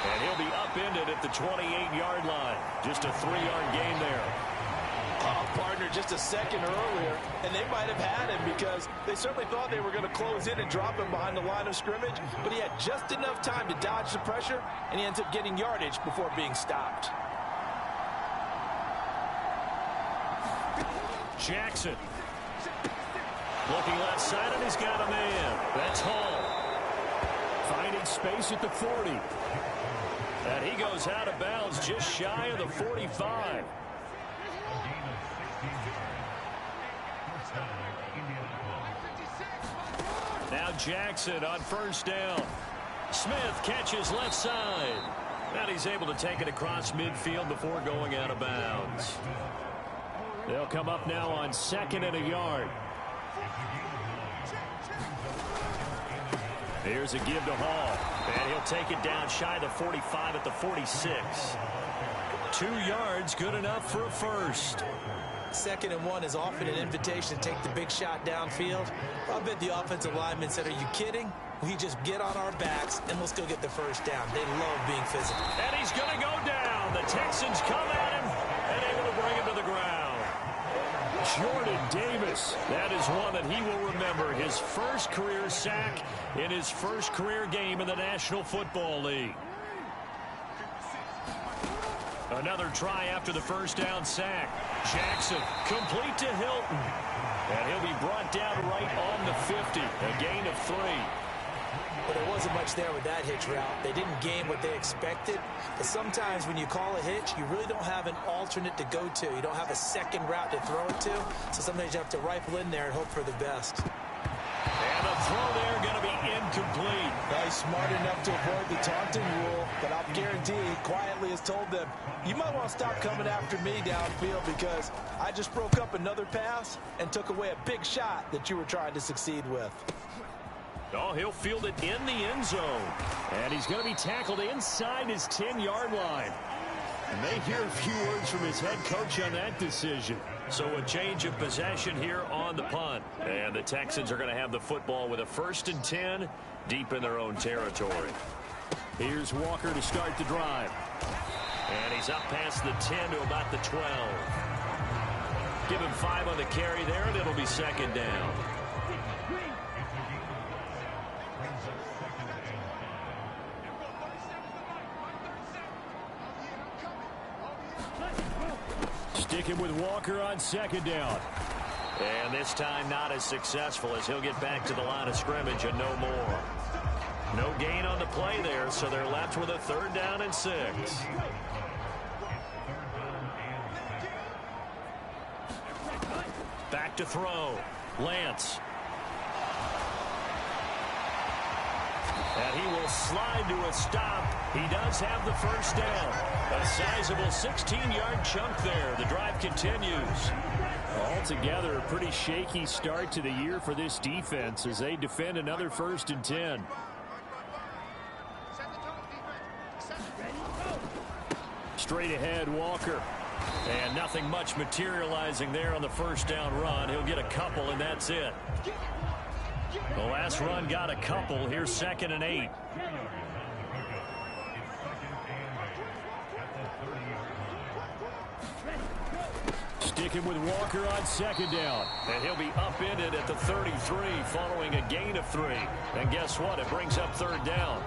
And he'll be upended at the 28-yard line. Just a 3-yard gain there. Oh, partner, just a second earlier, and they might have had him because they certainly thought they were going to close in and drop him behind the line of scrimmage, but he had just enough time to dodge the pressure, and he ends up getting yardage before being stopped. Jackson. Looking left side, and he's got a man. That's Hall. Finding space at the 40. And he goes out of bounds just shy of the 45. Now Jackson on 1st down. Smith catches left side. And he's able to take it across midfield before going out of bounds. They'll come up now on 2nd and a yard. Here's a give to Hall. And he'll take it down shy of the 45 at the 46. 2 yards, good enough for a first. 2nd and 1 is often an invitation to take the big shot downfield. I bet the offensive lineman said, are you kidding? We just get on our backs and let's go get the first down. They love being physical. And he's going to go down. The Texans come at him and able to bring him to the ground. Jordan Davis, that is one that he will remember. His first career sack in his first career game in the National Football League. Another try after the first down sack. Jackson complete to Hilton. And he'll be brought down right on the 50. A gain of 3. But there wasn't much there with that hitch route. They didn't gain what they expected. But sometimes when you call a hitch, you really don't have an alternate to go to. You don't have a second route to throw it to. So sometimes you have to rifle in there and hope for the best. And the throw there going to be incomplete. He's smart enough to avoid the taunting rule, but I'll guarantee he quietly has told them, you might want to stop coming after me downfield because I just broke up another pass and took away a big shot that you were trying to succeed with. Oh, he'll field it in the end zone. And he's going to be tackled inside his 10-yard line. And they hear a few words from his head coach on that decision. So a change of possession here on the punt. And the Texans are going to have the football with a 1st and 10 deep in their own territory. Here's Walker to start the drive. And he's up past the 10 to about the 12. Give him 5 on the carry there, and it'll be 2nd down. Sticking with Walker on 2nd down. And this time not as successful as he'll get back to the line of scrimmage and no more. No gain on the play there, so they're left with a 3rd down and 6. Back to throw. Lance. And he will slide to a stop. He does have the 1st down. A sizable 16-yard chunk there. The drive continues. Altogether, a pretty shaky start to the year for this defense as they defend another 1st and 10. Straight ahead, Walker. And nothing much materializing there on the 1st down run. He'll get a couple, and that's it. The last run got a couple. Here's 2nd and 8. Sticking with Walker on 2nd down. And he'll be upended at the 33 following a gain of 3. And guess what? It brings up 3rd down.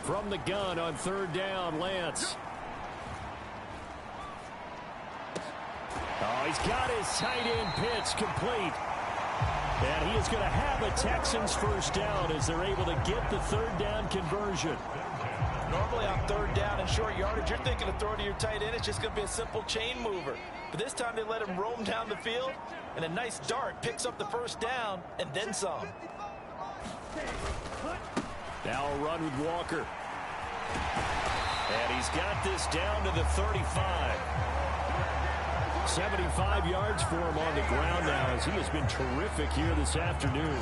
From the gun on 3rd down, Lance. Oh, he's got his tight end pitch complete. And he is going to have a Texans 1st down as they're able to get the 3rd down conversion. Normally on 3rd down and short yardage, you're thinking of throwing to your tight end. It's just going to be a simple chain mover. But this time they let him roam down the field, and a nice dart picks up the 1st down and then some. Now a run with Walker. And he's got this down to the 35. 75 yards for him on the ground now as he has been terrific here this afternoon.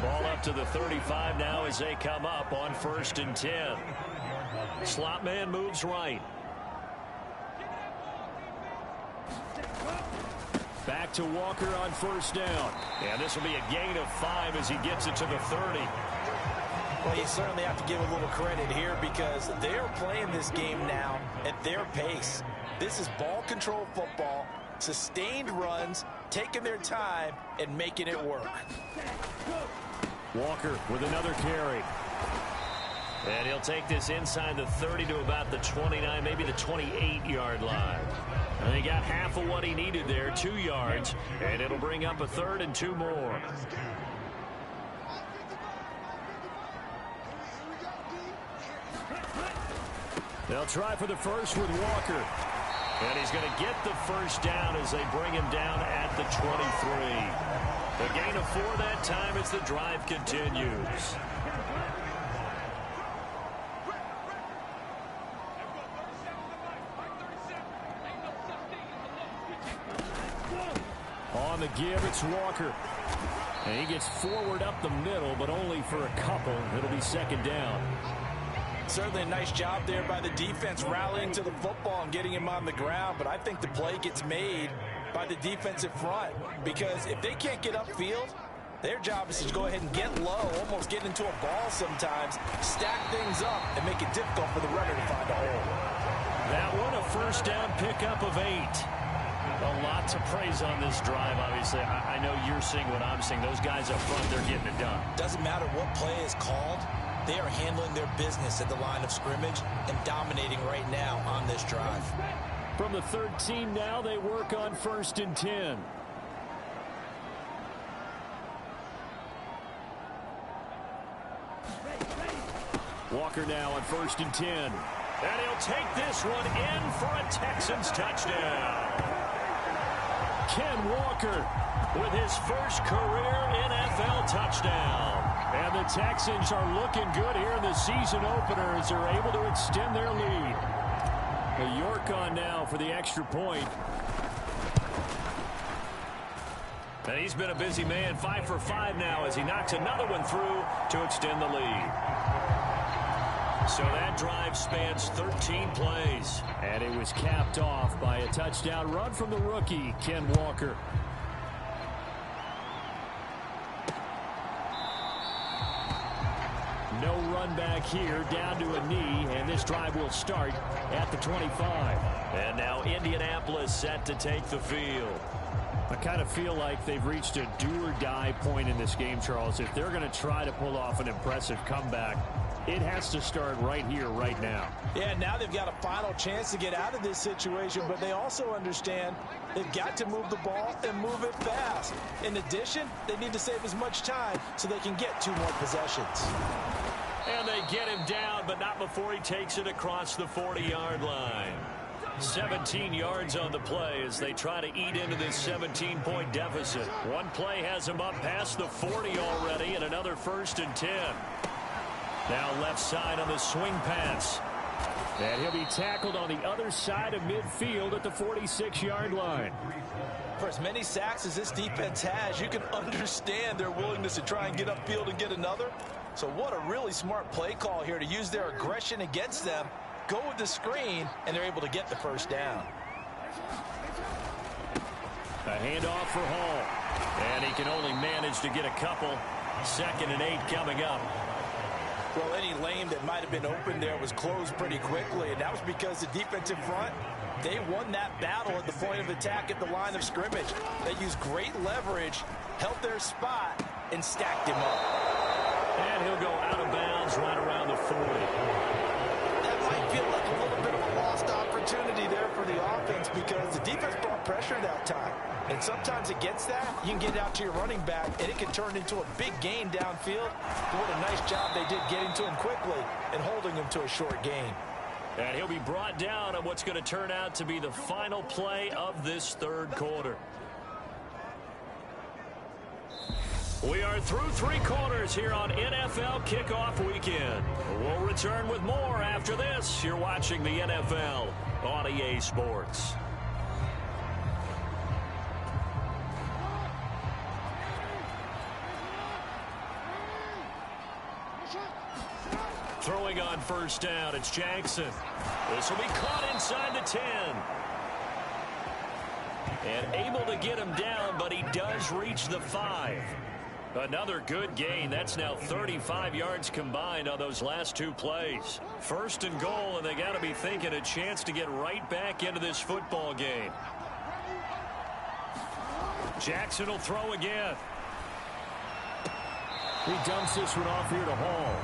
Ball up to the 35 now as they come up on 1st and 10. Slot man moves right. Back to Walker on 1st down. And this will be a gain of 5 as he gets it to the 30. Well, you certainly have to give a little credit here because they're playing this game now at their pace. This is ball control football, sustained runs, taking their time, and making it work. Walker with another carry. And he'll take this inside the 30 to about the 29, maybe the 28-yard line. And he got half of what he needed there, 2 yards, and it'll bring up a 3rd and 2 more. They'll try for the first with Walker. And he's going to get the 1st down as they bring him down at the 23. The gain of 4 that time as the drive continues. On the give, it's Walker. And he gets forward up the middle, but only for a couple. It'll be second down. Certainly a nice job there by the defense rallying to the football and getting him on the ground, but I think the play gets made by the defensive front because if they can't get upfield, their job is to go ahead and get low, almost get into a ball sometimes, stack things up, and make it difficult for the runner to find a hole. That one, a first down pickup of 8. A lot to praise on this drive, obviously. I know you're seeing what I'm seeing. Those guys up front, they're getting it done. Doesn't matter what play is called. They are handling their business at the line of scrimmage and dominating right now on this drive. From the 13 now, they work on 1st and 10. Walker now on 1st and 10. And he'll take this one in for a Texans touchdown. Ken Walker with his first career NFL touchdown. And the Texans are looking good here in the season opener as they're able to extend their lead. York on now for the extra point. And he's been a busy man, 5 for 5 now as he knocks another one through to extend the lead. So that drive spans 13 plays. And it was capped off by a touchdown run from the rookie, Ken Walker. No run back here, down to a knee, and this drive will start at the 25. And now Indianapolis set to take the field. I kind of feel like they've reached a do-or-die point in this game, Charles. If they're going to try to pull off an impressive comeback, it has to start right here, right now. Yeah, now they've got a final chance to get out of this situation, but they also understand they've got to move the ball and move it fast. In addition, they need to save as much time so they can get 2 more possessions. And they get him down, but not before he takes it across the 40-yard line. 17 yards on the play as they try to eat into this 17-point deficit. One play has him up past the 40 already, and another 1st and 10. Now left side on the swing pass. And he'll be tackled on the other side of midfield at the 46-yard line. For as many sacks as this defense has, you can understand their willingness to try and get upfield and get another. So what a really smart play call here to use their aggression against them, go with the screen, and they're able to get the first down. A handoff for Hall. And he can only manage to get a couple. 2nd and 8 coming up. Well, any lane that might have been open there was closed pretty quickly, and that was because the defensive front, they won that battle at the point of attack at the line of scrimmage. They used great leverage, held their spot, and stacked him up. And he'll go out of bounds right around the 40. That might feel like a little bit of a lost opportunity there for the offense because the defense brought pressure that time. And sometimes against that, you can get it out to your running back, and it can turn into a big gain downfield. But what a nice job they did getting to him quickly and holding him to a short gain. And he'll be brought down on what's going to turn out to be the final play of this 3rd quarter. We are through 3 quarters here on NFL Kickoff Weekend. We'll return with more after this. You're watching the NFL on EA Sports. Throwing on 1st down, it's Jackson. This will be caught inside the 10. And able to get him down, but he does reach the 5. Another good gain. That's now 35 yards combined on those last 2 plays. 1st and goal, and they got to be thinking a chance to get right back into this football game. Jackson will throw again. He dumps this one off here to Hall.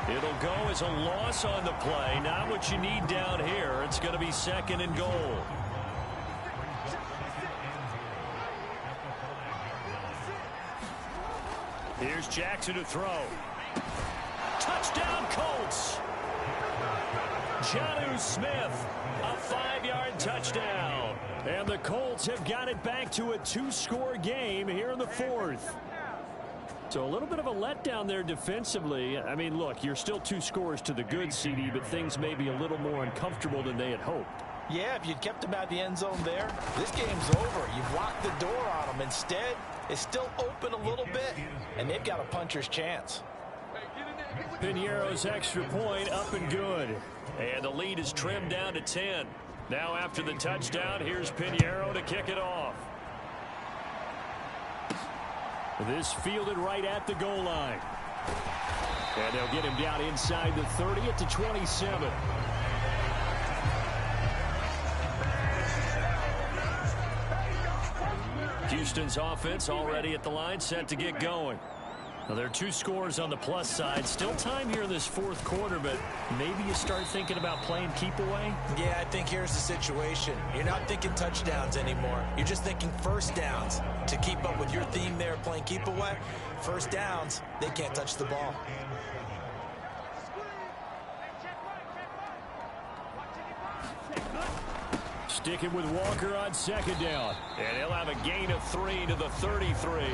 It'll go as a loss on the play. Not what you need down here. It's going to be 2nd and goal. Here's Jackson to throw. Touchdown, Colts. Jonnu Smith, a 5-yard touchdown. And the Colts have got it back to a 2-score game here in the 4th. So a little bit of a letdown there defensively. I mean, look, you're still 2 scores to the good, CD, but things may be a little more uncomfortable than they had hoped. Yeah, if you'd kept him at the end zone there, this game's over. You've locked the door on him. Instead, it's still open a little bit, and they've got a puncher's chance. Piñeiro's extra point up and good. And the lead is trimmed down to 10. Now after the touchdown, here's Piñeiro to kick it off. This fielded right at the goal line. And they'll get him down inside the 30 at the 27. Houston's offense already at the line, set to get going. Now, there are 2 scores on the plus side. Still time here in this fourth quarter, but maybe you start thinking about playing keep away? Yeah, I think here's the situation. You're not thinking touchdowns anymore. You're just thinking first downs. To keep up with your theme there, playing keep away, first downs, they can't touch the ball. Sticking with Walker on second down. And he'll have a gain of 3 to the 33.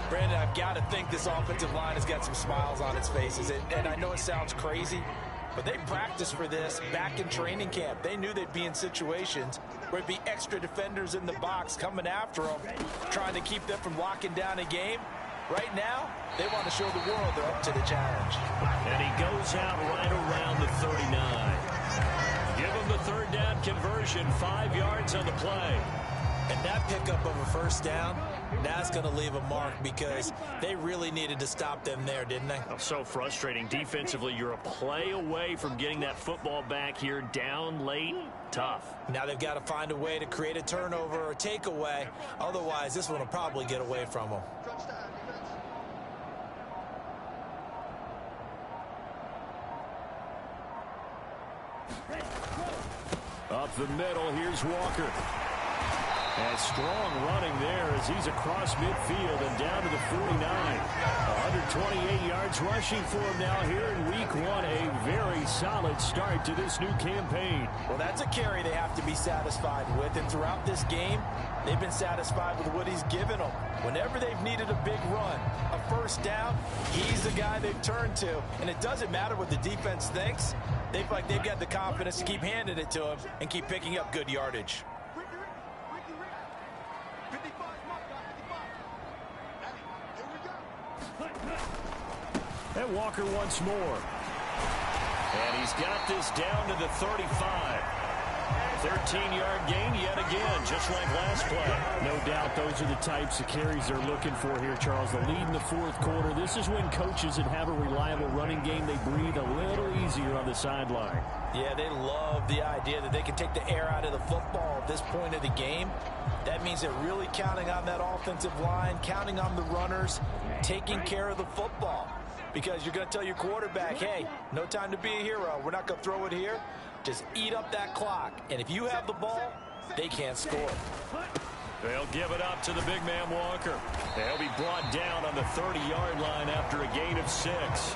Brandon, I've got to think this offensive line has got some smiles on its faces. And I know it sounds crazy, but they practiced for this back in training camp. They knew they'd be in situations where it'd be extra defenders in the box coming after them, trying to keep them from locking down a game. Right now, they want to show the world they're up to the challenge. And he goes out right around the 39. Give him the third down conversion, 5 yards on the play. And that pickup of a first down, that's going to leave a mark because they really needed to stop them there, didn't they? Oh, so frustrating. Defensively, you're a play away from getting that football back here down late. Tough. Now they've got to find a way to create a turnover or takeaway. Otherwise, this one will probably get away from them. Up the middle, here's Walker. And strong running there as he's across midfield and down to the 49. 128 yards rushing for him now here in week 1. A very solid start to this new campaign. Well, that's a carry they have to be satisfied with. And throughout this game, they've been satisfied with what he's given them. Whenever they've needed a big run, a first down, he's the guy they've turned to. And it doesn't matter what the defense thinks. They've got the confidence to keep handing it to him and keep picking up good yardage. And Walker once more. And he's got this down to the 35. 13-yard gain yet again, just like last play. No doubt those are the types of carries they're looking for here, Charles. The lead in the fourth quarter. This is when coaches that have a reliable running game, they breathe a little easier on the sideline. Yeah, they love the idea that they can take the air out of the football at this point of the game. That means they're really counting on that offensive line, counting on the runners, taking care of the football. Because you're going to tell your quarterback, hey, no time to be a hero. We're not going to throw it here. Just eat up that clock. And if you have the ball, they can't score. They'll give it up to the big man Walker. They'll be brought down on the 30-yard line after a gain of 6.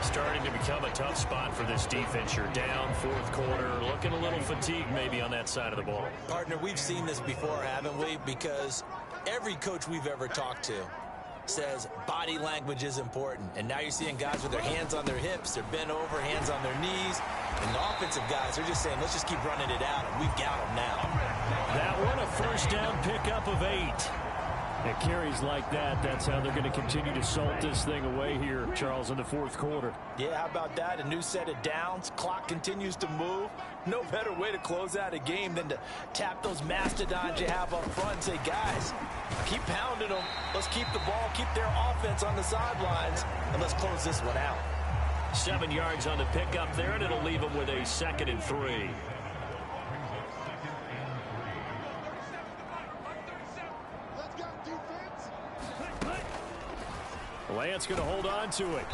Starting to become a tough spot for this defense. You're down fourth quarter, looking a little fatigued maybe on that side of the ball. Partner, we've seen this before, haven't we? Because every coach we've ever talked to says body language is important. And now you're seeing guys with their hands on their hips, they're bent over, hands on their knees. And the offensive guys are just saying, let's just keep running it out, and we've got them now. That one, a first down pickup of 8. It carries like that. That's how they're going to continue to salt this thing away here, Charles, in the fourth quarter. Yeah, how about that? A new set of downs. Clock continues to move. No better way to close out a game than to tap those mastodons you have up front and say, guys, keep pounding them. Let's keep the ball, keep their offense on the sidelines, and let's close this one out. 7 yards on the pickup there, and it'll leave them with a 2nd and 3. Lance going to hold on to it.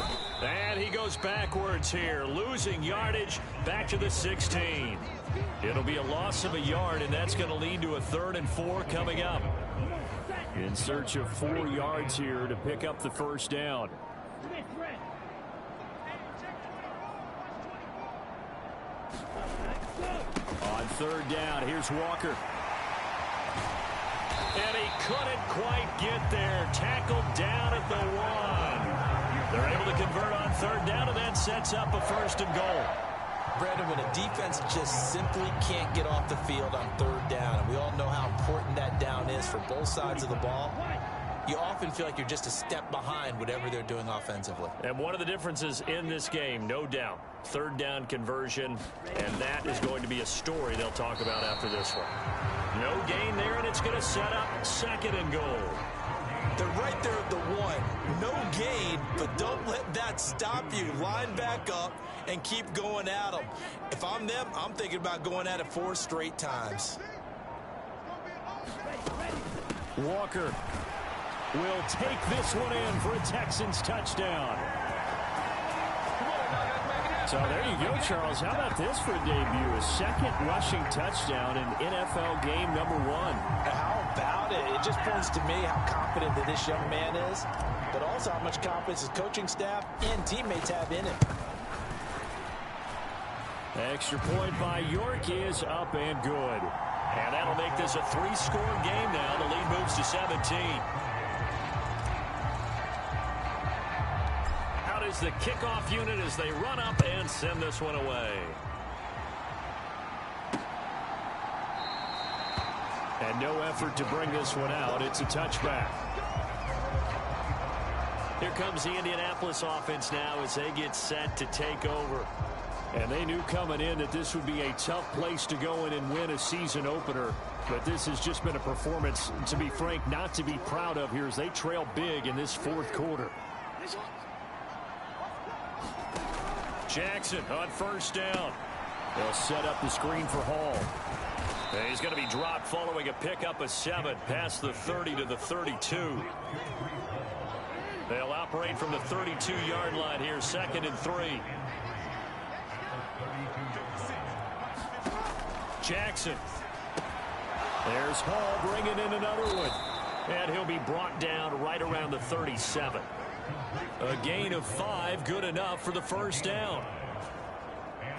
And he goes backwards here, losing yardage back to the 16. It'll be a loss of a yard, and that's going to lead to a 3rd and 4 coming up. In search of 4 yards here to pick up the first down. On 3rd down, here's Walker. And he couldn't quite get there. Tackled down at the 1. They're able to convert on 3rd down, and that sets up a 1st and goal. Brandon, when a defense just simply can't get off the field on third down, and we all know how important that down is for both sides of the ball, you often feel like you're just a step behind whatever they're doing offensively. And one of the differences in this game, no doubt, third down conversion, and that is going to be a story they'll talk about after this one. No gain there, and it's going to set up second and goal. They're right there at the one. No gain, but don't let that stop you. Line back up and keep going at them. If I'm them, I'm thinking about going at it 4 straight times. Walker will take this one in for a Texans touchdown. So there you go, Charles. How about this for a debut? A second rushing touchdown in NFL game number 1. How about it? It just points to me how confident that this young man is, but also how much confidence his coaching staff and teammates have in him. Extra point by York is up and good. And that'll make this a 3-score game now. The lead moves to 17. Out is the kickoff unit as they run up and send this one away. And no effort to bring this one out. It's a touchback. Here comes the Indianapolis offense now as they get set to take over. And they knew coming in that this would be a tough place to go in and win a season opener. But this has just been a performance, to be frank, not to be proud of here as they trail big in this fourth quarter. Jackson on first down. They'll set up the screen for Hall. And he's going to be dropped following a pickup of 7 past the 30 to the 32. They'll operate from the 32-yard line here, 2nd and 3. Jackson. There's Hall bringing in another one. And he'll be brought down right around the 37. A gain of 5, good enough for the first down.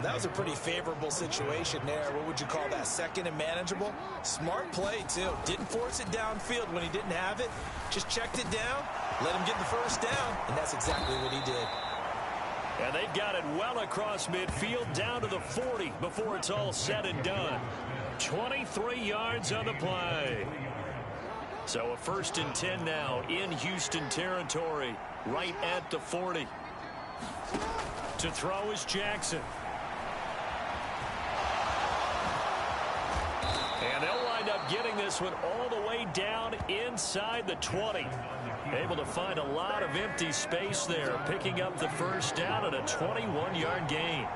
That was a pretty favorable situation there. What would you call that? Second and manageable? Smart play, too. Didn't force it downfield when he didn't have it. Just checked it down, let him get the first down, and that's exactly what he did. And they've got it well across midfield down to the 40 before it's all said and done. 23 yards on the play. So a 1st and 10 now in Houston territory, right at the 40. To throw is Jackson. And they'll wind up getting this one all the way down inside the 20. Able to find a lot of empty space there, picking up the first down at a 21-yard gain.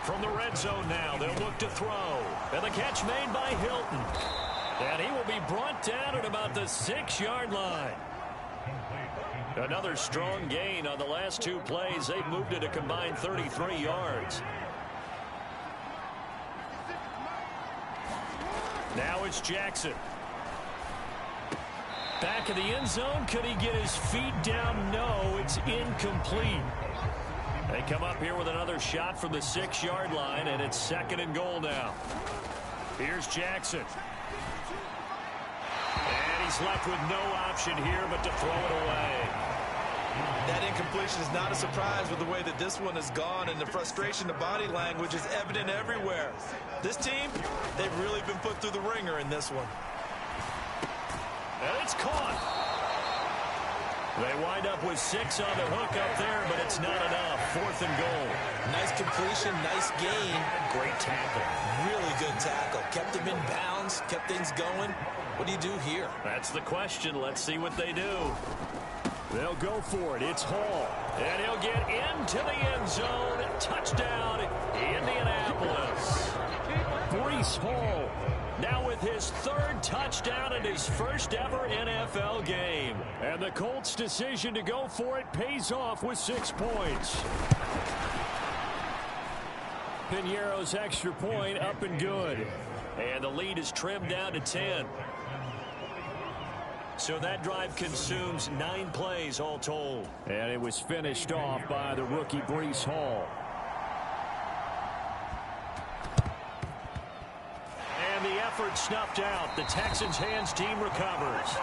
From the red zone now, they'll look to throw. And the catch made by Hilton. And he will be brought down at about the 6-yard line. Another strong gain on the last 2 plays. They've moved it a combined 33 yards. Now it's Jackson. Back of the end zone. Could he get his feet down? No, it's incomplete. They come up here with another shot from the 6-yard line, and it's 2nd and goal now. Here's Jackson. And he's left with no option here but to throw it away. That incompletion is not a surprise with the way that this one has gone, and the frustration, the body language is evident everywhere. This team, they've really been put through the ringer in this one. And it's caught. They wind up with 6 on the hook up there, but it's not enough. 4th and goal. Nice completion, nice gain. Great tackle. Really good tackle. Kept him in bounds, kept things going. What do you do here? That's the question. Let's see what they do. They'll go for it. It's Hall. And he'll get into the end zone. Touchdown, Indianapolis. Breece Hall. Now with his 3rd touchdown in his first ever NFL game. And the Colts' decision to go for it pays off with 6 points. Piñeiro's extra point up and good. And the lead is trimmed down to 10. So that drive consumes 9 plays all told. And it was finished off by the rookie Breece Hall. And the effort snuffed out. The Texans' hands team recovers.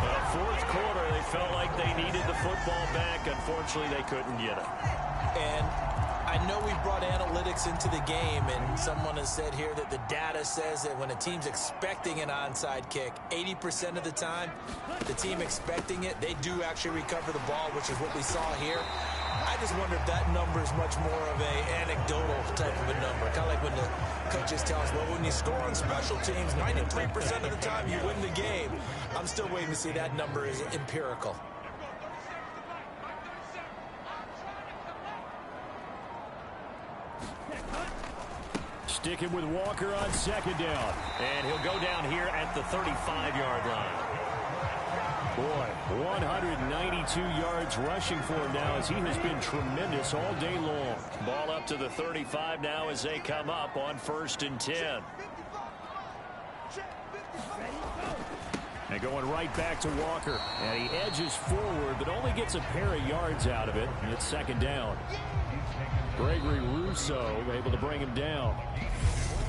The 4th quarter, they felt like they needed the football back. Unfortunately, they couldn't get it. And I know we've brought analytics into the game, and someone has said here that the data says that when a team's expecting an onside kick, 80% of the time, the team expecting it, they do actually recover the ball, which is what we saw here. I just wonder if that number is much more of a anecdotal type of a number. Kind of like when the coaches tell us, well, when you score on special teams, 93% of the time you win the game. I'm still waiting to see that number is empirical. Sticking with Walker on second down. And he'll go down here at the 35-yard line. Boy, 192 yards rushing for him now as he has been tremendous all day long. Ball up to the 35 now as they come up on 1st and 10. And going right back to Walker. And he edges forward, but only gets a pair of yards out of it. And it's 2nd down. Gregory Rousseau able to bring him down.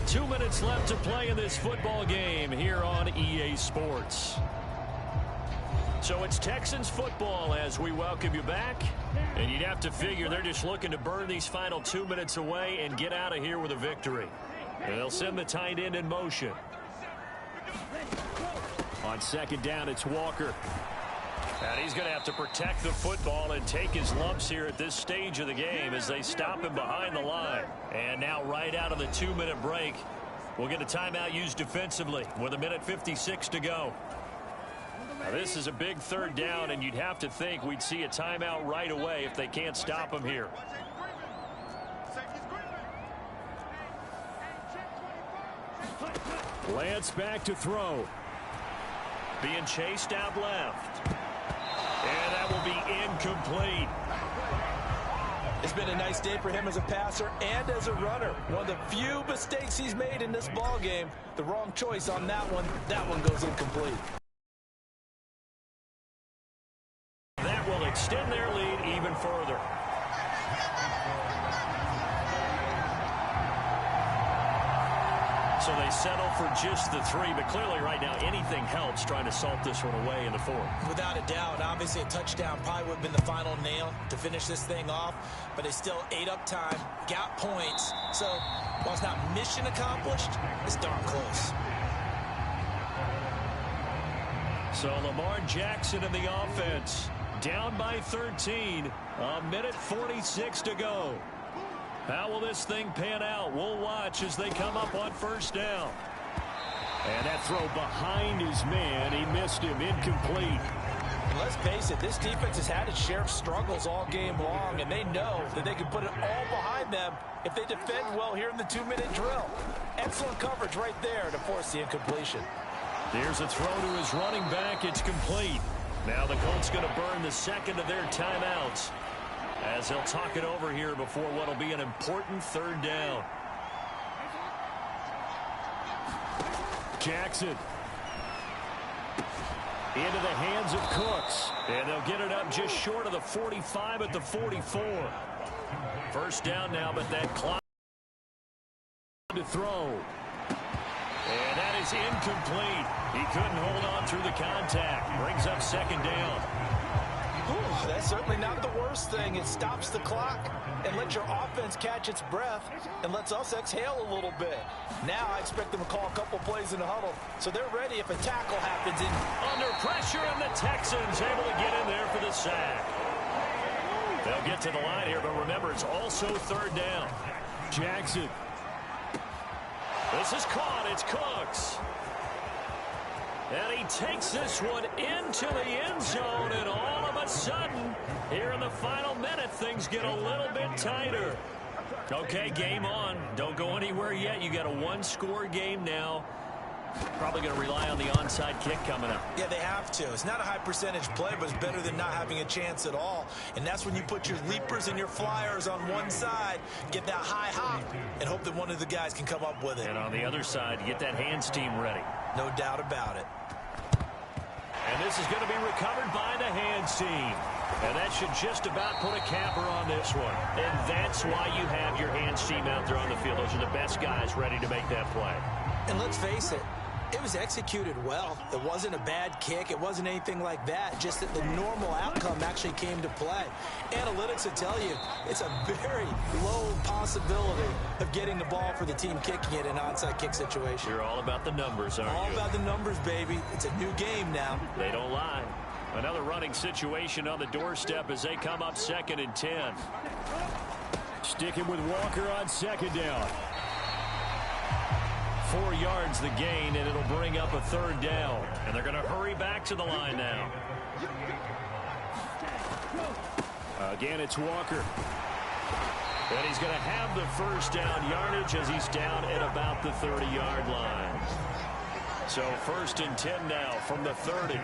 2 minutes left to play in this football game here on EA Sports. So it's Texans football as we welcome you back. And you'd have to figure they're just looking to burn these final 2 minutes away and get out of here with a victory. And they'll send the tight end in motion. On 2nd down, it's Walker. And he's going to have to protect the football and take his lumps here at this stage of the game as they stop him behind the line. And now right out of the 2-minute break, we'll get a timeout used defensively with 1:56 to go. Now this is a big 3rd down, and you'd have to think we'd see a timeout right away if they can't stop him here. Lance back to throw. Being chased out left. And that will be incomplete. It's been a nice day for him as a passer and as a runner. One of the few mistakes he's made in this ball game. The wrong choice on that one. That one goes incomplete. That will extend their lead even further. So they settle for just the 3, but clearly right now anything helps trying to salt this one away in the 4th. Without a doubt, obviously a touchdown probably would have been the final nail to finish this thing off, but they still ate up time, got points. So while it's not mission accomplished, it's darn close. So Lamar Jackson in the offense, down by 13, 1:46 to go. How will this thing pan out? We'll watch as they come up on 1st down. And that throw behind his man, he missed him, incomplete. Let's face it, this defense has had its share of struggles all game long, and they know that they can put it all behind them if they defend well here in the 2-minute drill. Excellent coverage right there to force the incompletion. Here's a throw to his running back. It's complete. Now the Colts going to burn the 2nd of their timeouts as they'll talk it over here before what will be an important 3rd down. Jackson. Into the hands of Cooks. And they'll get it up just short of the 45 at the 44. 1st down now, but that clock To throw. And that is incomplete. He couldn't hold on through the contact. Brings up 2nd down. Whew, that's certainly not the worst thing. It stops the clock and lets your offense catch its breath and lets us exhale a little bit. Now I expect them to call a couple plays in the huddle, so they're ready if a tackle happens. Under pressure, and the Texans able to get in there for the sack. They'll get to the line here, but remember, it's also 3rd down. Jackson. This is caught. It's Cooks. And he takes this one into the end zone, and all of a sudden, here in the final minute, things get a little bit tighter. Okay, game on. Don't go anywhere yet. You got a 1-score game now. Probably going to rely on the onside kick coming up. Yeah, they have to. It's not a high percentage play, but it's better than not having a chance at all. And that's when you put your leapers and your flyers on one side, get that high hop, and hope that one of the guys can come up with it. And on the other side, get that hands team ready. No doubt about it. And this is going to be recovered by the hands team. And that should just about put a capper on this one. And that's why you have your hands team out there on the field. Those are the best guys ready to make that play. And let's face it, It was executed well. It wasn't a bad kick. It wasn't anything like that. Just that the normal outcome actually came to play. Analytics will tell you it's a very low possibility of getting the ball for the team kicking it in an onside kick situation. You're all about the numbers, aren't you? All about the numbers, baby. It's a new game now. They don't lie. Another running situation on the doorstep as they come up 2nd and 10. Sticking with Walker on 2nd down. 4 yards the gain, and it'll bring up a 3rd down. And they're going to hurry back to the line now. Again, it's Walker. And he's going to have the 1st down yardage as he's down at about the 30-yard line. So 1st and 10 now from the 30.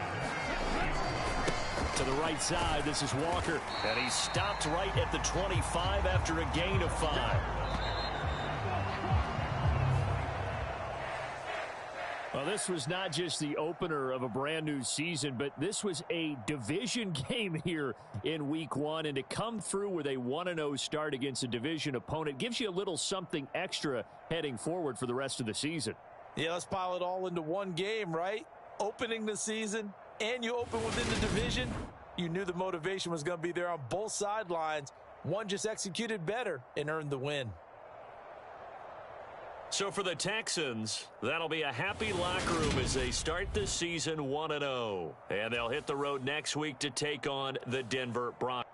To the right side, this is Walker. And he stopped right at the 25 after a gain of 5. Well, this was not just the opener of a brand new season, but this was a division game here in week 1. And to come through with a 1-0 start against a division opponent gives you a little something extra heading forward for the rest of the season. Yeah, let's pile it all into one game, right? Opening the season, and you open within the division. You knew the motivation was going to be there on both sidelines. One just executed better and earned the win. So for the Texans, that'll be a happy locker room as they start this season 1-0. And they'll hit the road next week to take on the Denver Broncos.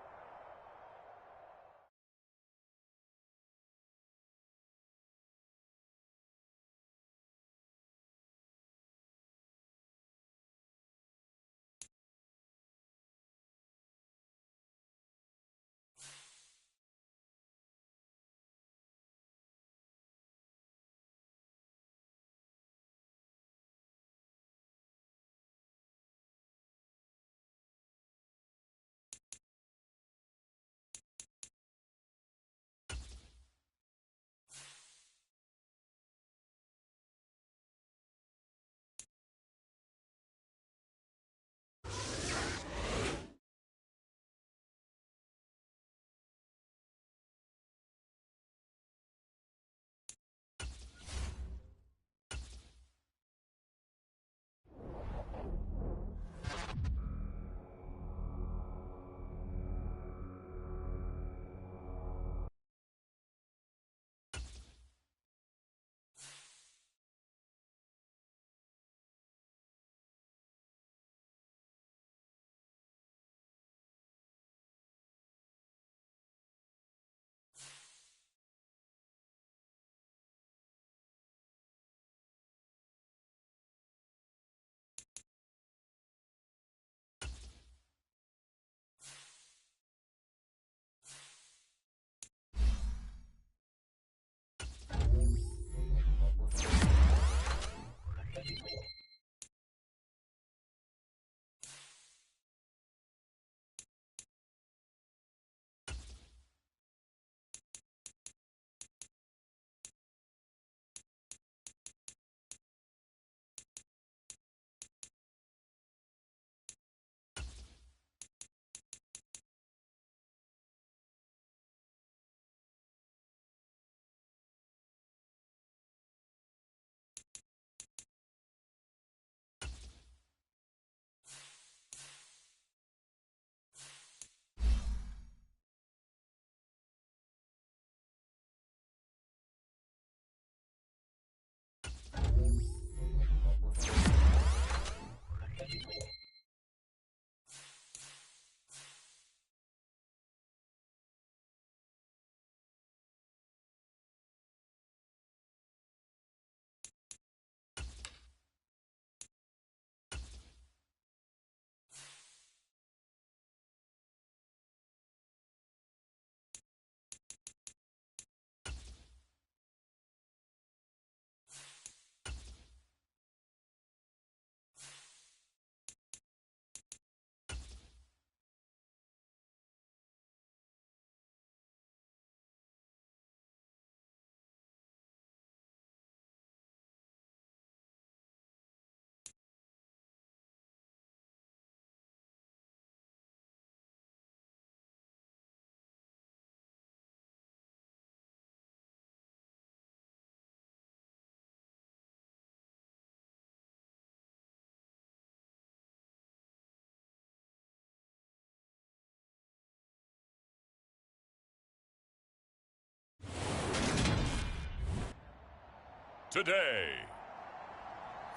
Today,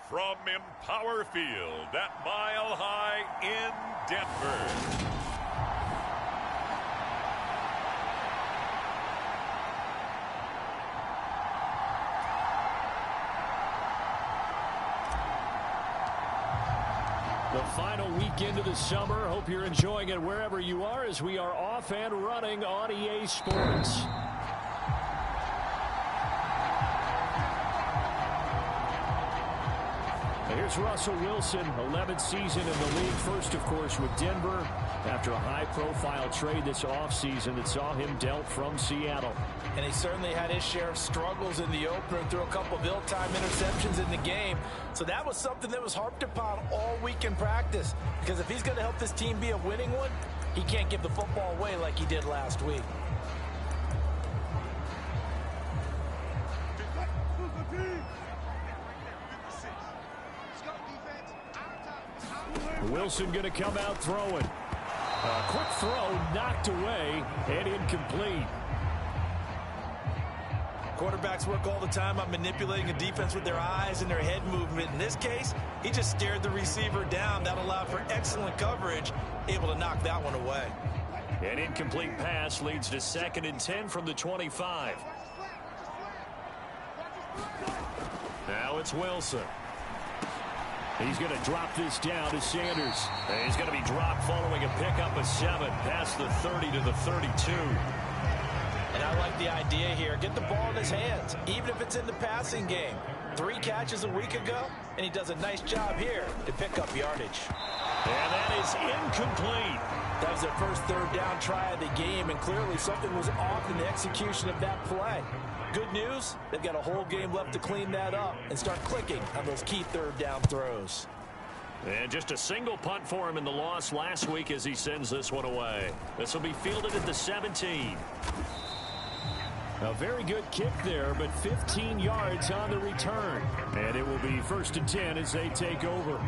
from Empower Field at Mile High in Denver. The final weekend of the summer. Hope you're enjoying it wherever you are as we are off and running on EA Sports. Here's Russell Wilson, 11th season in the league. First, of course, with Denver after a high-profile trade this offseason that saw him dealt from Seattle. And he certainly had his share of struggles in the opener and threw a couple of ill-timed interceptions in the game. So that was something that was harped upon all week in practice. Because if he's going to help this team be a winning one, he can't give the football away like he did last week. Wilson going to come out throwing. A quick throw knocked away and incomplete. Quarterbacks work all the time on manipulating a defense with their eyes and their head movement. In this case, he just stared the receiver down. That allowed for excellent coverage, able to knock that one away. An incomplete pass leads to 2nd and 10 from the 25. Now it's Wilson. He's going to drop this down to Sanders. And he's going to be dropped following a pickup of 7 past the 30 to the 32. And I like the idea here. Get the ball in his hands, even if it's in the passing game. 3 catches a week ago, and he does a nice job here to pick up yardage. And that is incomplete. That was their first 3rd down try of the game, and clearly something was off in the execution of that play. Good news, they've got a whole game left to clean that up and start clicking on those key 3rd down throws. And just a single punt for him in the loss last week as he sends this one away. This will be fielded at the 17. A very good kick there, but 15 yards on the return. And it will be 1st and 10 as they take over.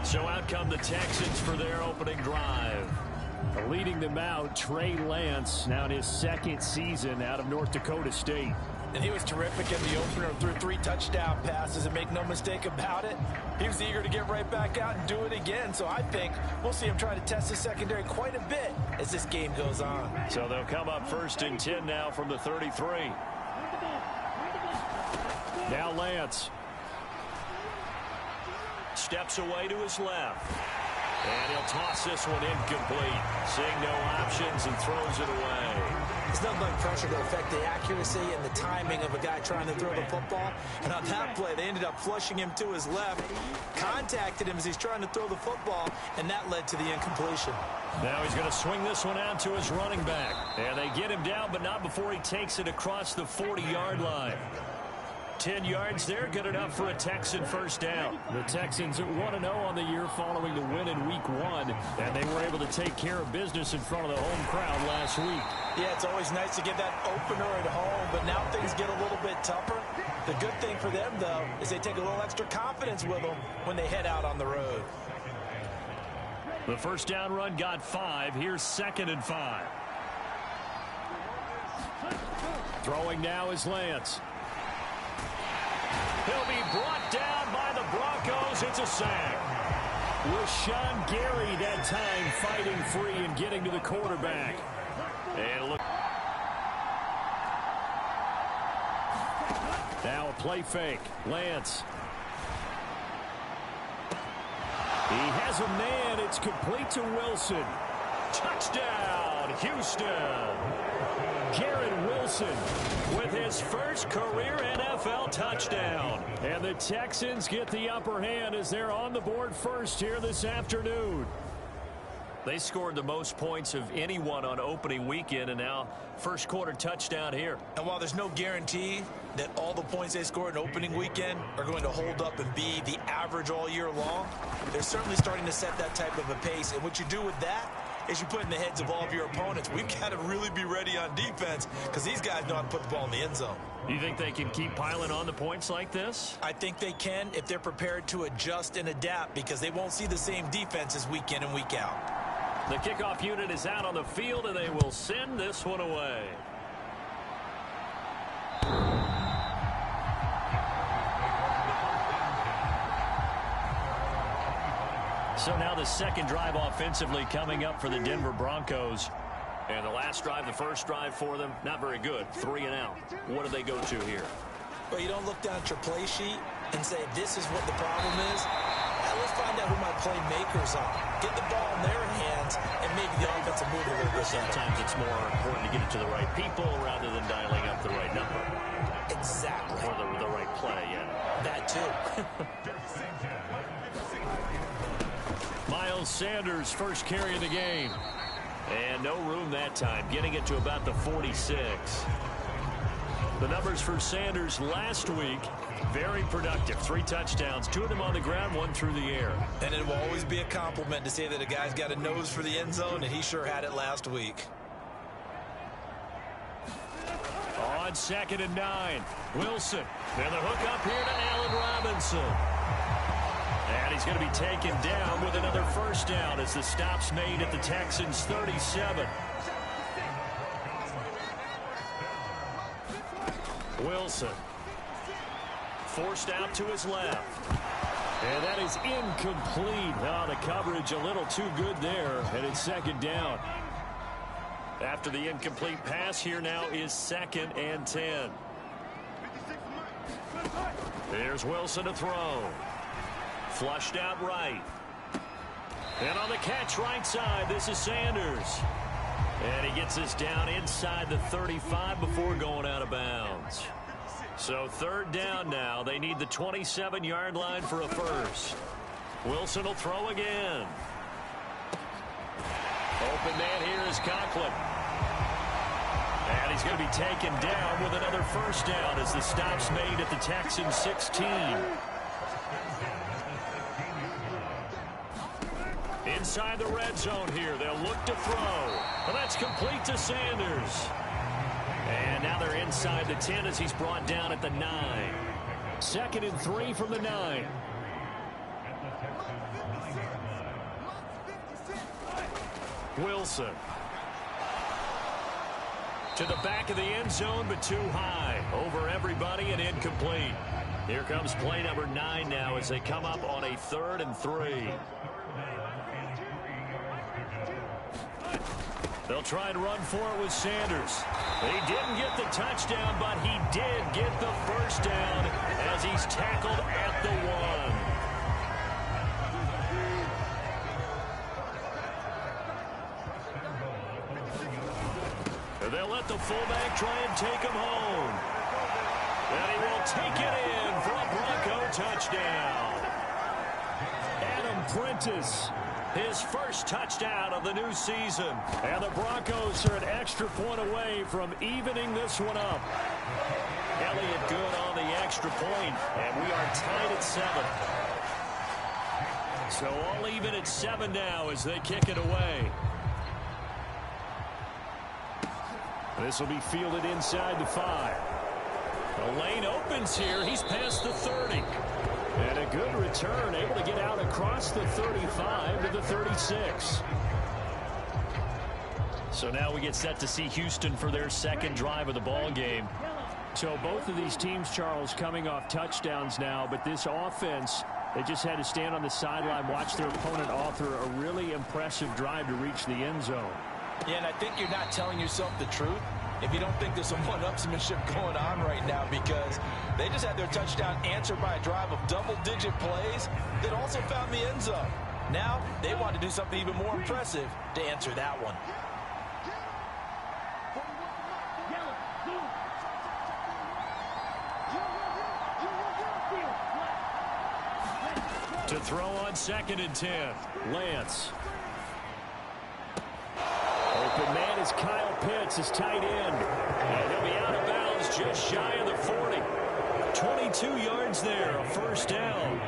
So out come the Texans for their opening drive. Leading them out, Trey Lance, now in his 2nd season out of North Dakota State. And he was terrific in the opener, threw 3 touchdown passes, and make no mistake about it, he was eager to get right back out and do it again. So I think we'll see him try to test the secondary quite a bit as this game goes on. So they'll come up 1st and 10 now from the 33. Now Lance. Steps away to his left. And he'll toss this one incomplete. Seeing no options and throws it away. It's nothing like pressure to affect the accuracy and the timing of a guy trying to throw the football. And on that play, they ended up flushing him to his left, contacted him as he's trying to throw the football, and that led to the incompletion. Now he's going to swing this one out to his running back. And they get him down, but not before he takes it across the 40-yard line. 10 yards there, good enough for a Texan 1st down. The Texans are 1-0 on the year following the win in Week 1, and they were able to take care of business in front of the home crowd last week. Yeah, it's always nice to get that opener at home, but now things get a little bit tougher. The good thing for them, though, is they take a little extra confidence with them when they head out on the road. The 1st down run got 5. Here's 2nd and 5. Throwing now is Lance. He'll be brought down by the Broncos. It's a sack. Rashawn Gary that time fighting free and getting to the quarterback. And look. Now a play fake. Lance. He has a man. It's complete to Wilson. Touchdown, Houston. Garrett Wilson with his first career NFL touchdown. And the Texans get the upper hand as they're on the board first here this afternoon. They scored the most points of anyone on opening weekend, and now 1st quarter touchdown here. And while there's no guarantee that all the points they scored in opening weekend are going to hold up and be the average all year long, they're certainly starting to set that type of a pace. And what you do with that is you put in the heads of all of your opponents, we've got to really be ready on defense because these guys know how to put the ball in the end zone. You think they can keep piling on the points like this? I think they can if they're prepared to adjust and adapt because they won't see the same defenses week in and week out. The kickoff unit is out on the field, and they will send this one away. So now the second drive offensively coming up for the Denver Broncos. And the last drive, the first drive for them, not very good. 3 and out. What do they go to here? Well, you don't look down at your play sheet and say, this is what the problem is. Let's find out who my playmakers are. Get the ball in their hands, and maybe the offensive move a little bit. Sometimes it's more important to get it to the right people rather than dialing up the right number. Exactly. Or the right play, yeah. That too. Miles Sanders, first carry of the game. And no room that time, getting it to about the 46. The numbers for Sanders last week, very productive. 3 touchdowns, 2 of them on the ground, 1 through the air. And it will always be a compliment to say that a guy's got a nose for the end zone, and he sure had it last week. On 2nd and 9, Wilson. And the hook up here to Allen Robinson. And he's going to be taken down with another first down as the stop's made at the Texans' 37. Wilson forced out to his left. And that is incomplete. Oh, the coverage a little too good there, and it's 2nd down. After the incomplete pass, here now is 2nd and 10. There's Wilson to throw. Flushed out right. And on the catch right side, this is Sanders. And he gets this down inside the 35 before going out of bounds. So 3rd down now. They need the 27-yard line for a first. Wilson will throw again. Open man here is Conklin. And he's going to be taken down with another first down as the stop's made at the Texans' 16. Inside the red zone here. They'll look to throw. Well, that's complete to Sanders. And now they're inside the 10 as he's brought down at the 9. 2nd and 3 from the 9. Wilson. To the back of the end zone, but too high. Over everybody and incomplete. Here comes play number 9 now as they come up on a 3rd and 3. They'll try and run for it with Sanders. He didn't get the touchdown, but he did get the first down as he's tackled at the 1. They'll let the fullback try and take him home. And he will take it in for a Bronco touchdown. Adam Prentice, his first touchdown of the new season. And the Broncos are an extra point away from evening this one up. Elliott good on the extra point, and we are tied at 7. So all even at 7 now as they kick it away. This will be fielded inside the 5. The lane opens here. He's past the 30. And a good return, able to get out across the 35 to the 36. So now we get set to see Houston for their 2nd drive of the ball game. So both of these teams, Charles, coming off touchdowns now, but this offense, they just had to stand on the sideline, watch their opponent author a really impressive drive to reach the end zone. Yeah, and I think you're not telling yourself the truth if you don't think there's some one-upsmanship going on right now, because they just had their touchdown answered by a drive of double-digit plays that also found the end zone. Now they want to do something even more impressive to answer that one. To throw on 2nd and 10, Lance. Open man is Kyle Pitts, his tight end. And he'll be out of bounds just shy of the 40. 22 yards there, a first down.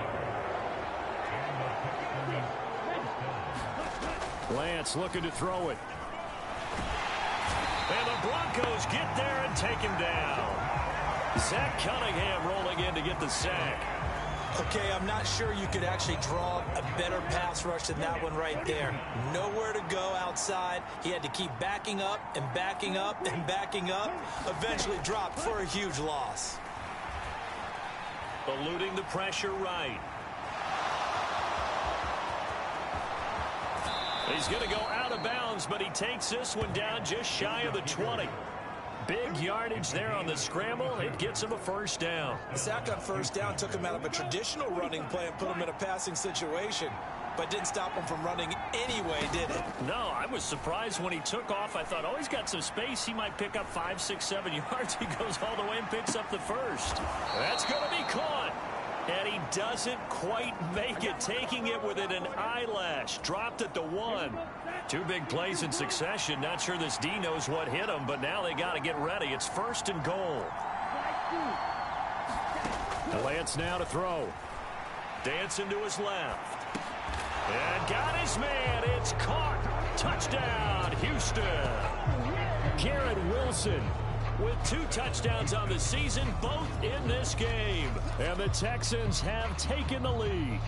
Lance looking to throw it. And the Broncos get there and take him down. Zach Cunningham rolling in to get the sack. Okay, I'm not sure you could actually draw a better pass rush than that one right there. Nowhere to go outside. He had to keep backing up and backing up and backing up. Eventually dropped for a huge loss. Eluding the pressure right. He's going to go out of bounds, but he takes this one down just shy of the 20. Big yardage there on the scramble. It gets him a first down. The sack on first down took him out of a traditional running play and put him in a passing situation, but didn't stop him from running anyway, did it? No, I was surprised when he took off. I thought, oh, he's got some space. He might pick up 5, 6, 7 yards. He goes all the way and picks up the first. That's going to be caught. And he doesn't quite make it, taking it within an eyelash. Dropped at the 1. 2 big plays in succession. Not sure this D knows what hit him, but now they got to get ready. It's first and goal. Lance now to throw. Dancing to his left. And got his man. It's caught. Touchdown, Houston. Garrett Wilson with 2 touchdowns on the season, both in this game. And the Texans have taken the lead.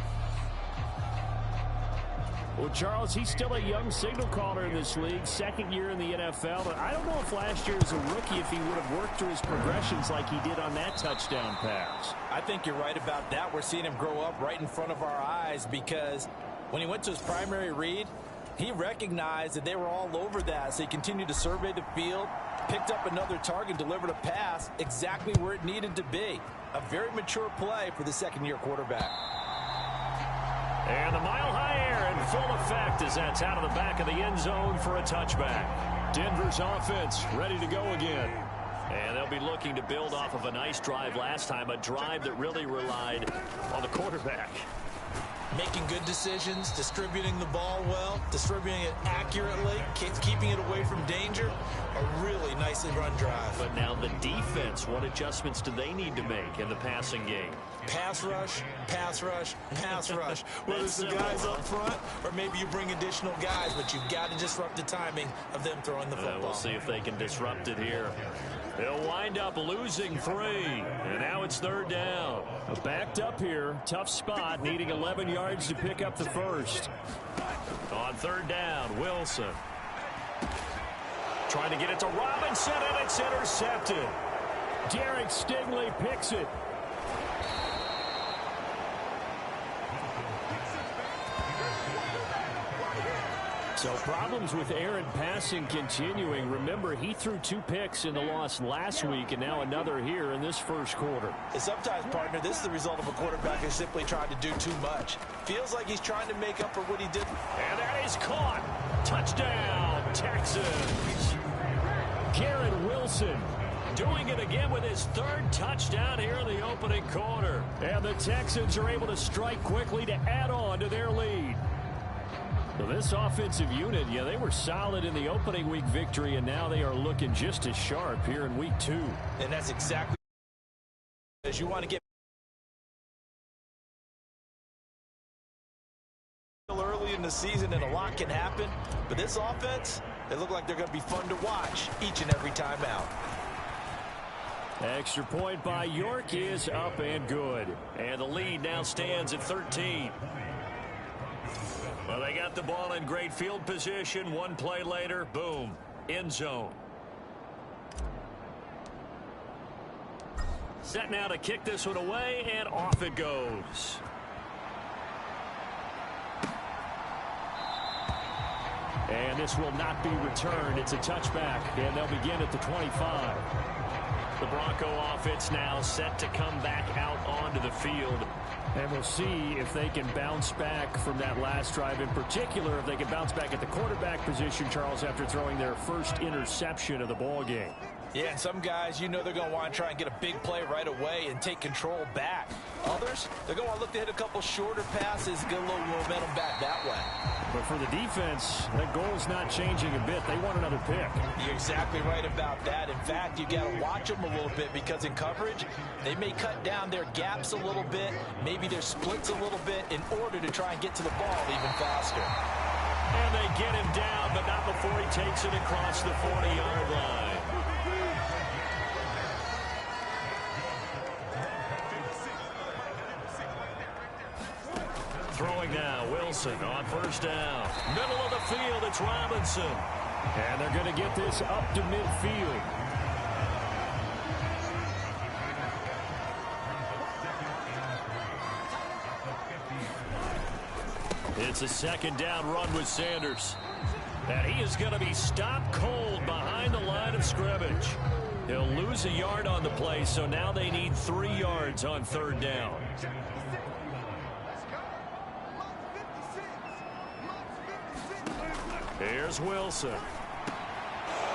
Well, Charles, he's still a young signal caller in this league, second year in the NFL, but I don't know if last year as a rookie if he would have worked through his progressions like he did on that touchdown pass. I think you're right about that. We're seeing him grow up right in front of our eyes because when he went to his primary read, he recognized that they were all over that, so he continued to survey the field, picked up another target, delivered a pass exactly where it needed to be. A very mature play for the second-year quarterback. And the mile-high air in full effect as that's out of the back of the end zone for a touchback. Denver's offense ready to go again. And they'll be looking to build off of a nice drive last time, a drive that really relied on the quarterback. Making good decisions, distributing the ball well, distributing it accurately, keeping it away from danger. A really nicely run drive. But now the defense, what adjustments do they need to make in the passing game? Pass rush, pass rush, pass rush. Whether it's the guys up front or maybe you bring additional guys, but you've got to disrupt the timing of them throwing the football. We'll see if they can disrupt it here. They'll wind up losing 3, and now it's third down. Backed up here, tough spot, needing 11 yards to pick up the first. On third down, Wilson. Trying to get it to Robinson, and it's intercepted. Derek Stingley picks it. So problems with Aaron passing continuing. Remember, he threw 2 picks in the loss last week and now another here in this first quarter. And sometimes, partner, this is the result of a quarterback who's simply trying to do too much. Feels like he's trying to make up for what he did. And that is caught. Touchdown, Texans. Garrett Wilson doing it again with his 3rd touchdown here in the opening quarter. And the Texans are able to strike quickly to add on to their lead. So this offensive unit, yeah, they were solid in the opening week victory, and now they are looking just as sharp here in week 2. And that's exactly as you want to get early in the season, and a lot can happen. But this offense, they look like they're going to be fun to watch each and every time out. Extra point by York is up and good. And the lead now stands at 13. Well, they got the ball in great field position. 1 play later, boom, end zone. Set now to kick this one away, and off it goes. And this will not be returned. It's a touchback, and they'll begin at the 25. The Bronco offense now set to come back out onto the field. And we'll see if they can bounce back from that last drive. In particular, if they can bounce back at the quarterback position, Charles, after throwing their first interception of the ball game. Yeah, and some guys, you know they're going to want to try and get a big play right away and take control back. Others, they're going to want to look to hit a couple shorter passes, get a little momentum back that way. But for the defense, that goal's not changing a bit. They want another pick. You're exactly right about that. In fact, you got to watch them a little bit because in coverage, they may cut down their gaps a little bit, maybe their splits a little bit in order to try and get to the ball even faster. And they get him down, but not before he takes it across the 40-yard line. Throwing now, Wilson on first down. Middle of the field, it's Robinson. And they're going to get this up to midfield. It's a second down run with Sanders. And he is going to be stopped cold behind the line of scrimmage. He'll lose a yard on the play, so now they need 3 yards on third down. Here's Wilson.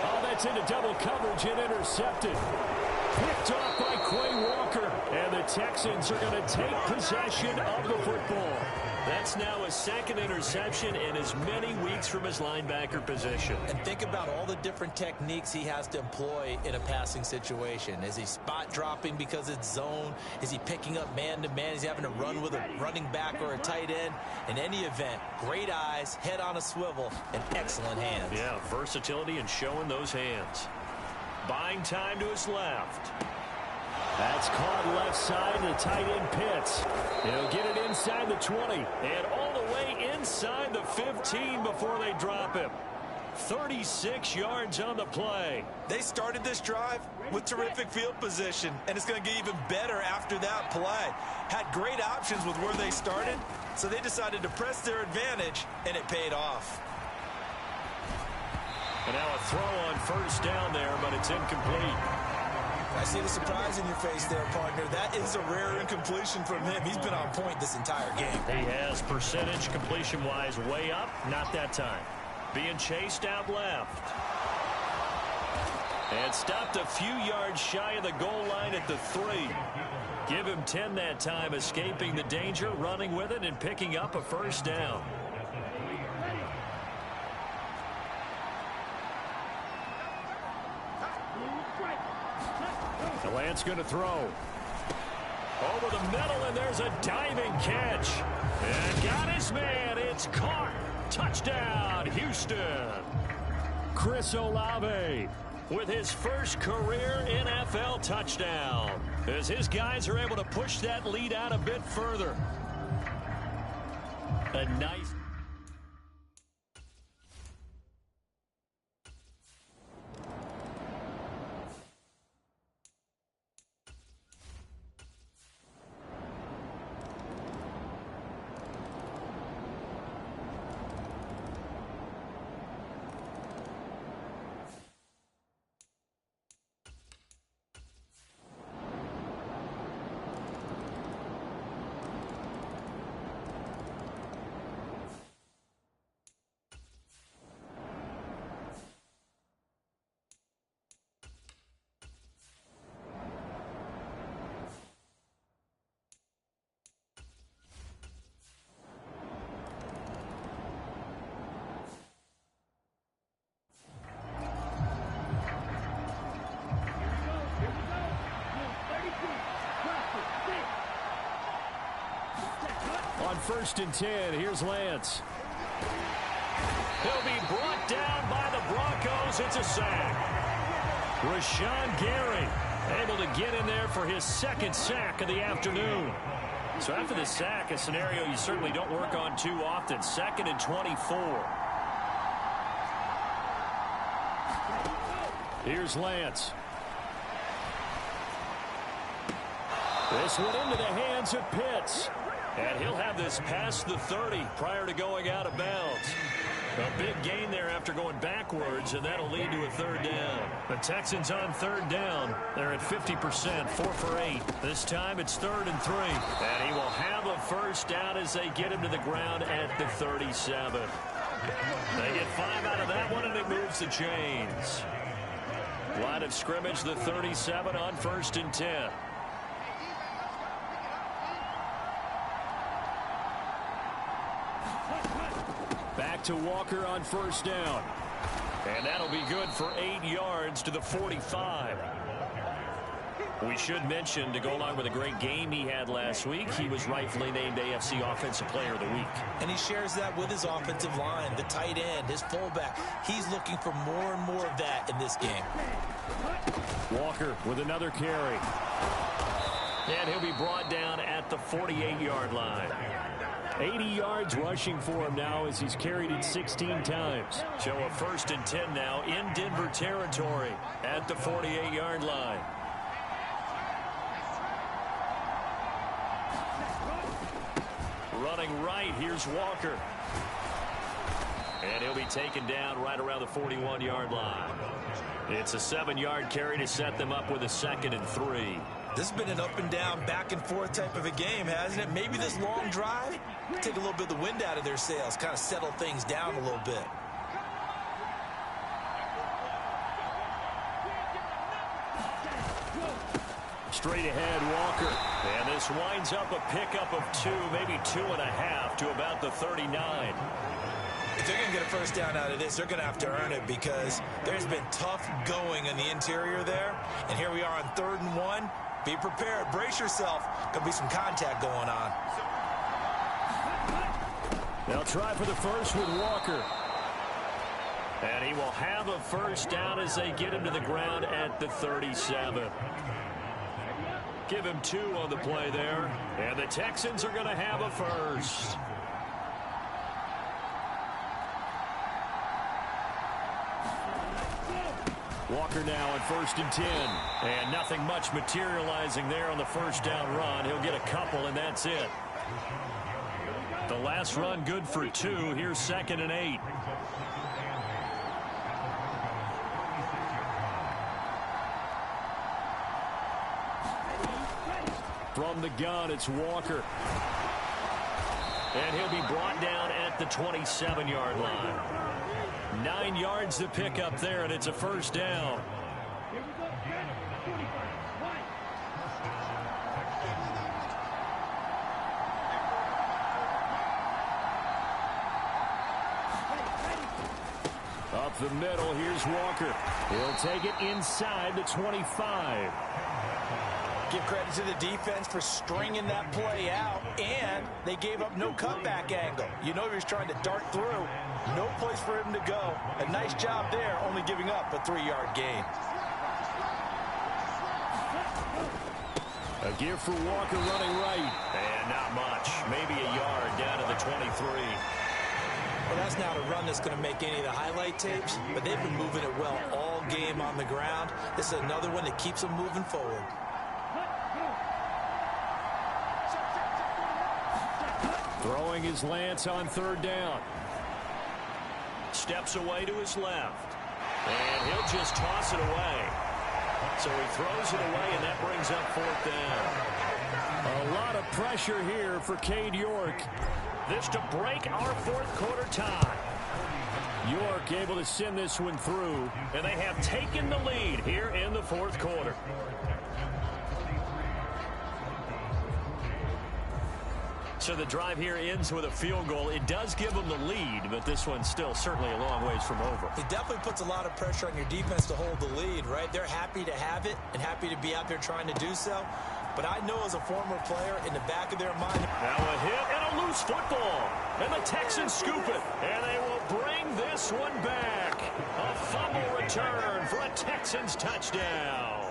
Oh, that's into double coverage and intercepted. Picked off by Quay Walker. And the Texans are going to take possession of the football. That's now his second interception in as many weeks from his linebacker position. And think about all the different techniques he has to employ in a passing situation. Is he spot dropping because it's zone? Is he picking up man-to-man? Is he having to run with a running back or a tight end? In any event, great eyes, head on a swivel, and excellent hands. Yeah, versatility and showing those hands. Buying time to his left. That's caught left side, the tight end Pitts. He'll get it inside the 20. And all the way inside the 15 before they drop him. 36 yards on the play. They started this drive with terrific field position, and it's going to get even better after that play. Had great options with where they started, so they decided to press their advantage, and it paid off. And now a throw on first down there, but it's incomplete. I see the surprise in your face there, partner. That is a rare incompletion from him. He's been on point this entire game. He has percentage completion-wise way up. Not that time. Being chased out left. And stopped a few yards shy of the goal line at the 3. Give him 10 that time, escaping the danger, running with it, and picking up a first down. Lance going to throw. Over the middle, and there's a diving catch. And got his man. It's caught. Touchdown, Houston. Chris Olave with his first career NFL touchdown, as his guys are able to push that lead out a bit further. A nice... On 1st and 10, here's Lance. He'll be brought down by the Broncos. It's a sack. Rashawn Gary able to get in there for his second sack of the afternoon. So after the sack, a scenario you certainly don't work on too often. 2nd and 24. Here's Lance. This one into the hands of Pitts. And he'll have this past the 30 prior to going out of bounds. A big gain there after going backwards, and that'll lead to a 3rd down. The Texans on 3rd down. They're at 50%, 4 for 8. This time it's 3rd and 3. And he will have a first down as they get him to the ground at the 37. They get 5 out of that one, and it moves the chains. Line of scrimmage, the 37 on 1st and 10. Back to Walker on 1st down. And that'll be good for 8 yards to the 45. We should mention, to go along with a great game he had last week, he was rightfully named AFC Offensive Player of the Week. And he shares that with his offensive line, the tight end, his fullback. He's looking for more and more of that in this game. Walker with another carry. And he'll be brought down at the 48-yard line. 80 yards rushing for him now as he's carried it 16 times. So a 1st and 10 now in Denver territory at the 48-yard line. Running right. Here's Walker. And he'll be taken down right around the 41-yard line. It's a 7-yard carry to set them up with a 2nd and 3. This has been an up and down, back and forth type of a game, hasn't it? Maybe this long drive, take a little bit of the wind out of their sails, kind of settle things down a little bit. Straight ahead, Walker. And this winds up a pickup of 2, maybe 2.5 to about the 39. If they're going to get a first down out of this, they're going to have to earn it because there's been tough going in the interior there. And here we are on 3rd and 1. Be prepared. Brace yourself. Going to be some contact going on. They'll try for the first with Walker. And he will have a first down as they get him to the ground at the 37. Give him 2 on the play there. And the Texans are going to have a first. Walker now on 1st and 10. And nothing much materializing there on the first down run. He'll get a couple, and that's it. The last run good for 2. Here's 2nd and 8. From the gun, it's Walker. And he'll be brought down at the 27-yard line. 9 yards to pick up there, and it's a first down. Up the middle, here's Walker. He'll take it inside the 25. Give credit to the defense for stringing that play out, and they gave up no cutback angle. You know he was trying to dart through. No place for him to go. A nice job there, only giving up a 3-yard gain. A give for Walker running right. And not much. Maybe a yard down to the 23. Well, that's not a run that's going to make any of the highlight tapes, but they've been moving it well all game on the ground. This is another one that keeps them moving forward. Throwing his Lance on 3rd down. Steps away to his left. And he'll just toss it away. So he throws it away, and that brings up 4th down. A lot of pressure here for Cade York. This to break our 4th quarter tie. York able to send this one through, and they have taken the lead here in the 4th quarter. So the drive here ends with a field goal. It does give them the lead, but this one's still certainly a long ways from over. It definitely puts a lot of pressure on your defense to hold the lead, right? They're happy to have it and happy to be out there trying to do so. But I know as a former player, in the back of their mind. Now a hit and a loose football. And the Texans scoop it. And they will bring this one back. A fumble return for a Texans touchdown.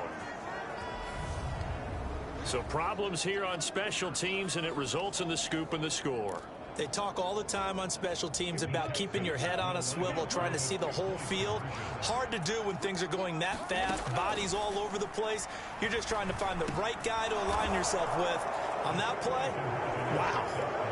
So problems here on special teams, and it results in the scoop and the score. They talk all the time on special teams about keeping your head on a swivel, trying to see the whole field. Hard to do when things are going that fast, bodies all over the place. You're just trying to find the right guy to align yourself with. On that play, wow.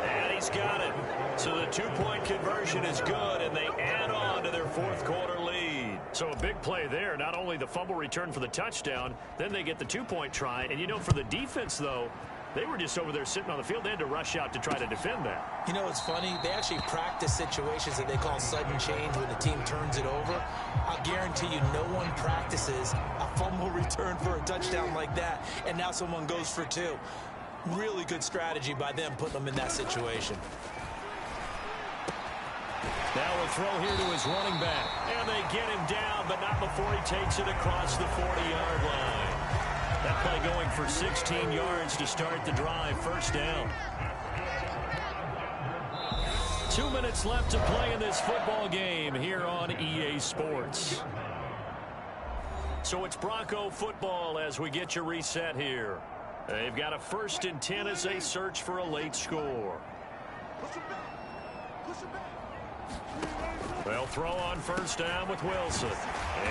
And he's got it. So the 2-point conversion is good, and they add on to their 4th quarter lead. So a big play there. Not only the fumble return for the touchdown, then they get the 2-point try. And, you know, for the defense, though, they were just over there sitting on the field. They had to rush out to try to defend that. You know, it's funny. They actually practice situations that they call sudden change when the team turns it over. I'll guarantee you no one practices a fumble return for a touchdown like that, and now someone goes for 2. Really good strategy by them putting them in that situation. Now a throw here to his running back. And they get him down, but not before he takes it across the 40-yard line. That play going for 16 yards to start the drive. First down. 2 minutes left to play in this football game here on EA Sports. So it's Bronco football as we get you reset here. They've got a 1st and 10 as they search for a late score. They'll throw on 1st down with Wilson.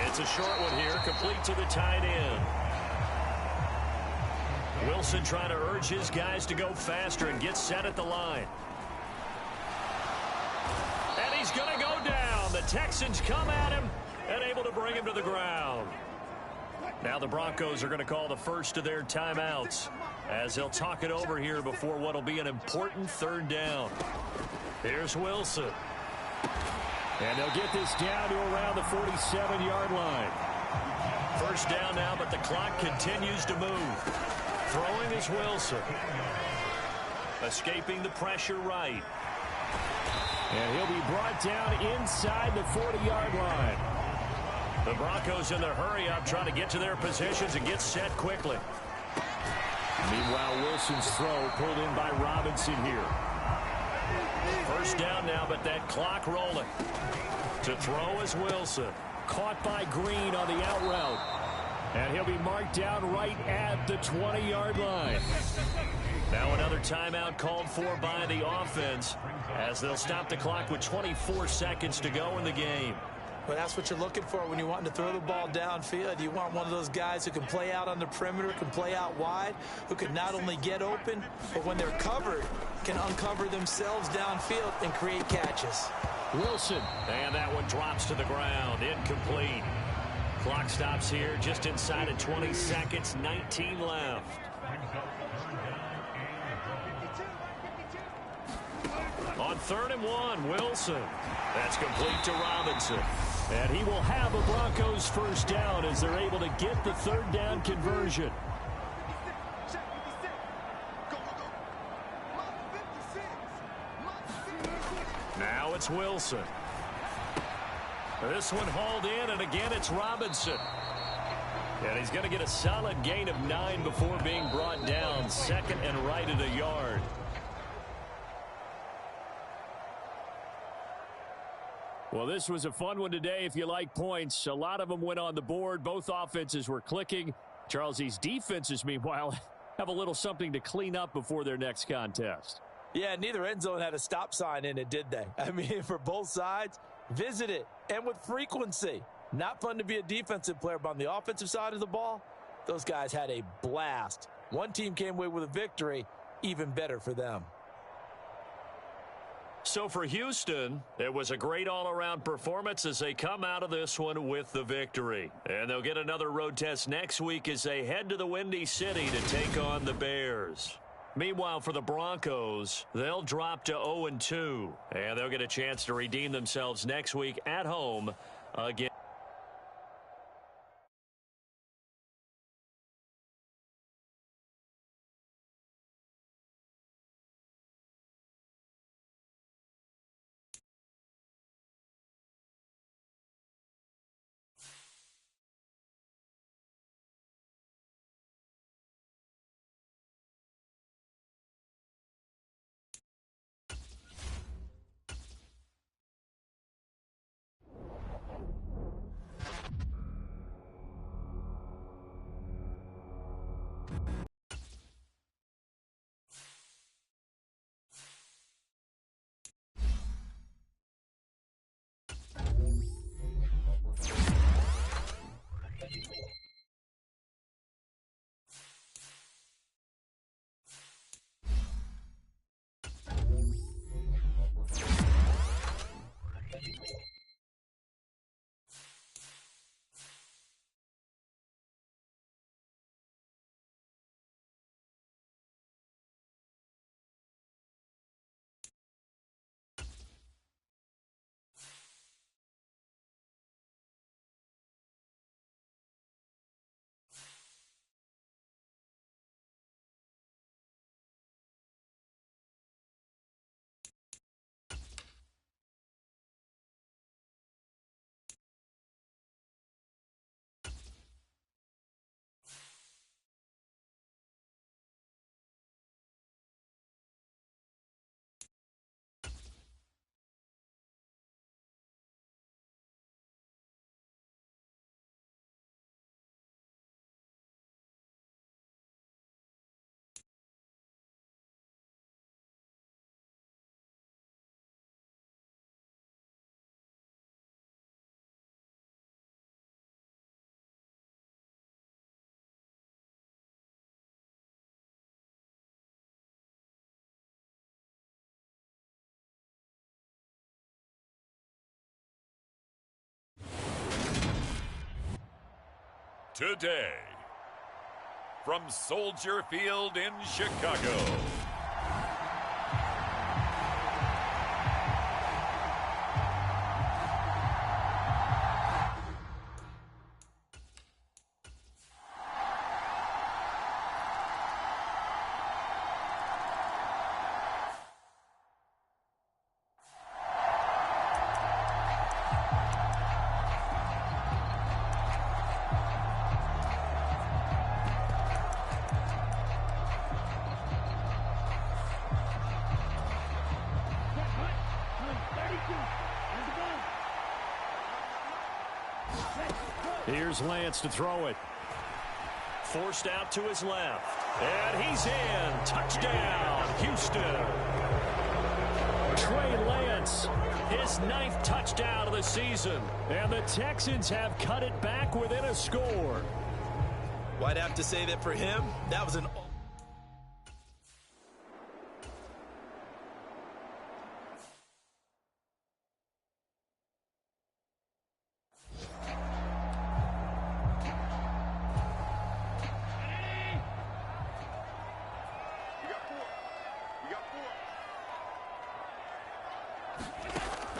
It's a short one here, complete to the tight end. Wilson trying to urge his guys to go faster and get set at the line. is going to go down. The Texans come at him and able to bring him to the ground. Now the Broncos are going to call the first of their timeouts as they'll talk it over here before what will be an important third down. Here's Wilson. And they'll get this down to around the 47-yard line. First down now, but the clock continues to move. Throwing is Wilson. Escaping the pressure right. And he'll be brought down inside the 40-yard line. The Broncos in their hurry-up trying to get to their positions and get set quickly. Meanwhile, Wilson's throw pulled in by Robinson here. First down now, but that clock rolling. To throw is Wilson. Caught by Green on the out route. And he'll be marked down right at the 20-yard line. Now another timeout called for by the offense as they'll stop the clock with 24 seconds to go in the game. Well, that's what you're looking for when you want to throw the ball downfield. You want one of those guys who can play out on the perimeter, can play out wide, who can not only get open, but when they're covered, can uncover themselves downfield and create catches. Wilson. And that one drops to the ground. Incomplete. Clock stops here just inside of 20 seconds, 19 left. On 3rd and 1, Wilson. That's complete to Robinson. And he will have a Broncos first down as they're able to get the third down conversion. Now it's Wilson. This one hauled in, and again it's Robinson. And he's going to get a solid gain of 9 before being brought down. Second and right at a yard. Well, this was a fun one today if you like points. A lot of them went on the board. Both offenses were clicking. Charles, these defenses, meanwhile, have a little something to clean up before their next contest. Yeah, neither end zone had a stop sign in it, did they? I mean, for both sides, visit it, and with frequency. Not fun to be a defensive player, but on the offensive side of the ball, those guys had a blast. One team came away with a victory, even better for them. So for Houston, it was a great all-around performance as they come out of this one with the victory. And they'll get another road test next week as they head to the Windy City to take on the Bears. Meanwhile, for the Broncos, they'll drop to 0-2, and they'll get a chance to redeem themselves next week at home again. today. From Soldier Field in Chicago, Here's Lance to throw it. Forced out to his left. And he's in. Touchdown, Houston. Trey Lance, his 9th touchdown of the season. And the Texans have cut it back within a score. Well, I'd have to say that for him, that was an...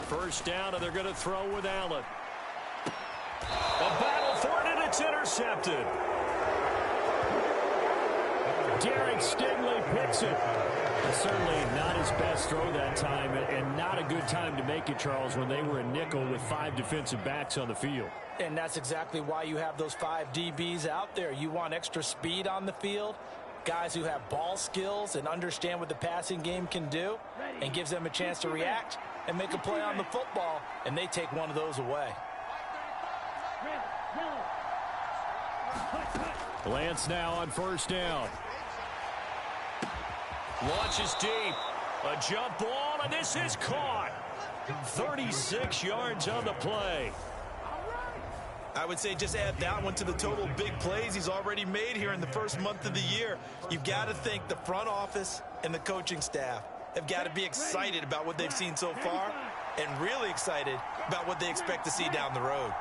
First down, and they're going to throw with Allen. A battle for it, and it's intercepted. Derek Stingley picks it. Certainly not his best throw that time, and not a good time to make it, Charles, when they were a nickel with 5 defensive backs on the field. And that's exactly why you have those 5 DBs out there. You want extra speed on the field, guys who have ball skills and understand what the passing game can do, and gives them a chance to react and make a play on the football, and they take one of those away. Lance now on first down. Launches deep. A jump ball, and this is caught. 36 yards on the play. I would say just add that one to the total big plays he's already made here in the first month of the year. You've got to think the front office and the coaching staff have got to be excited about what they've seen so far and really excited about what they expect to see down the road.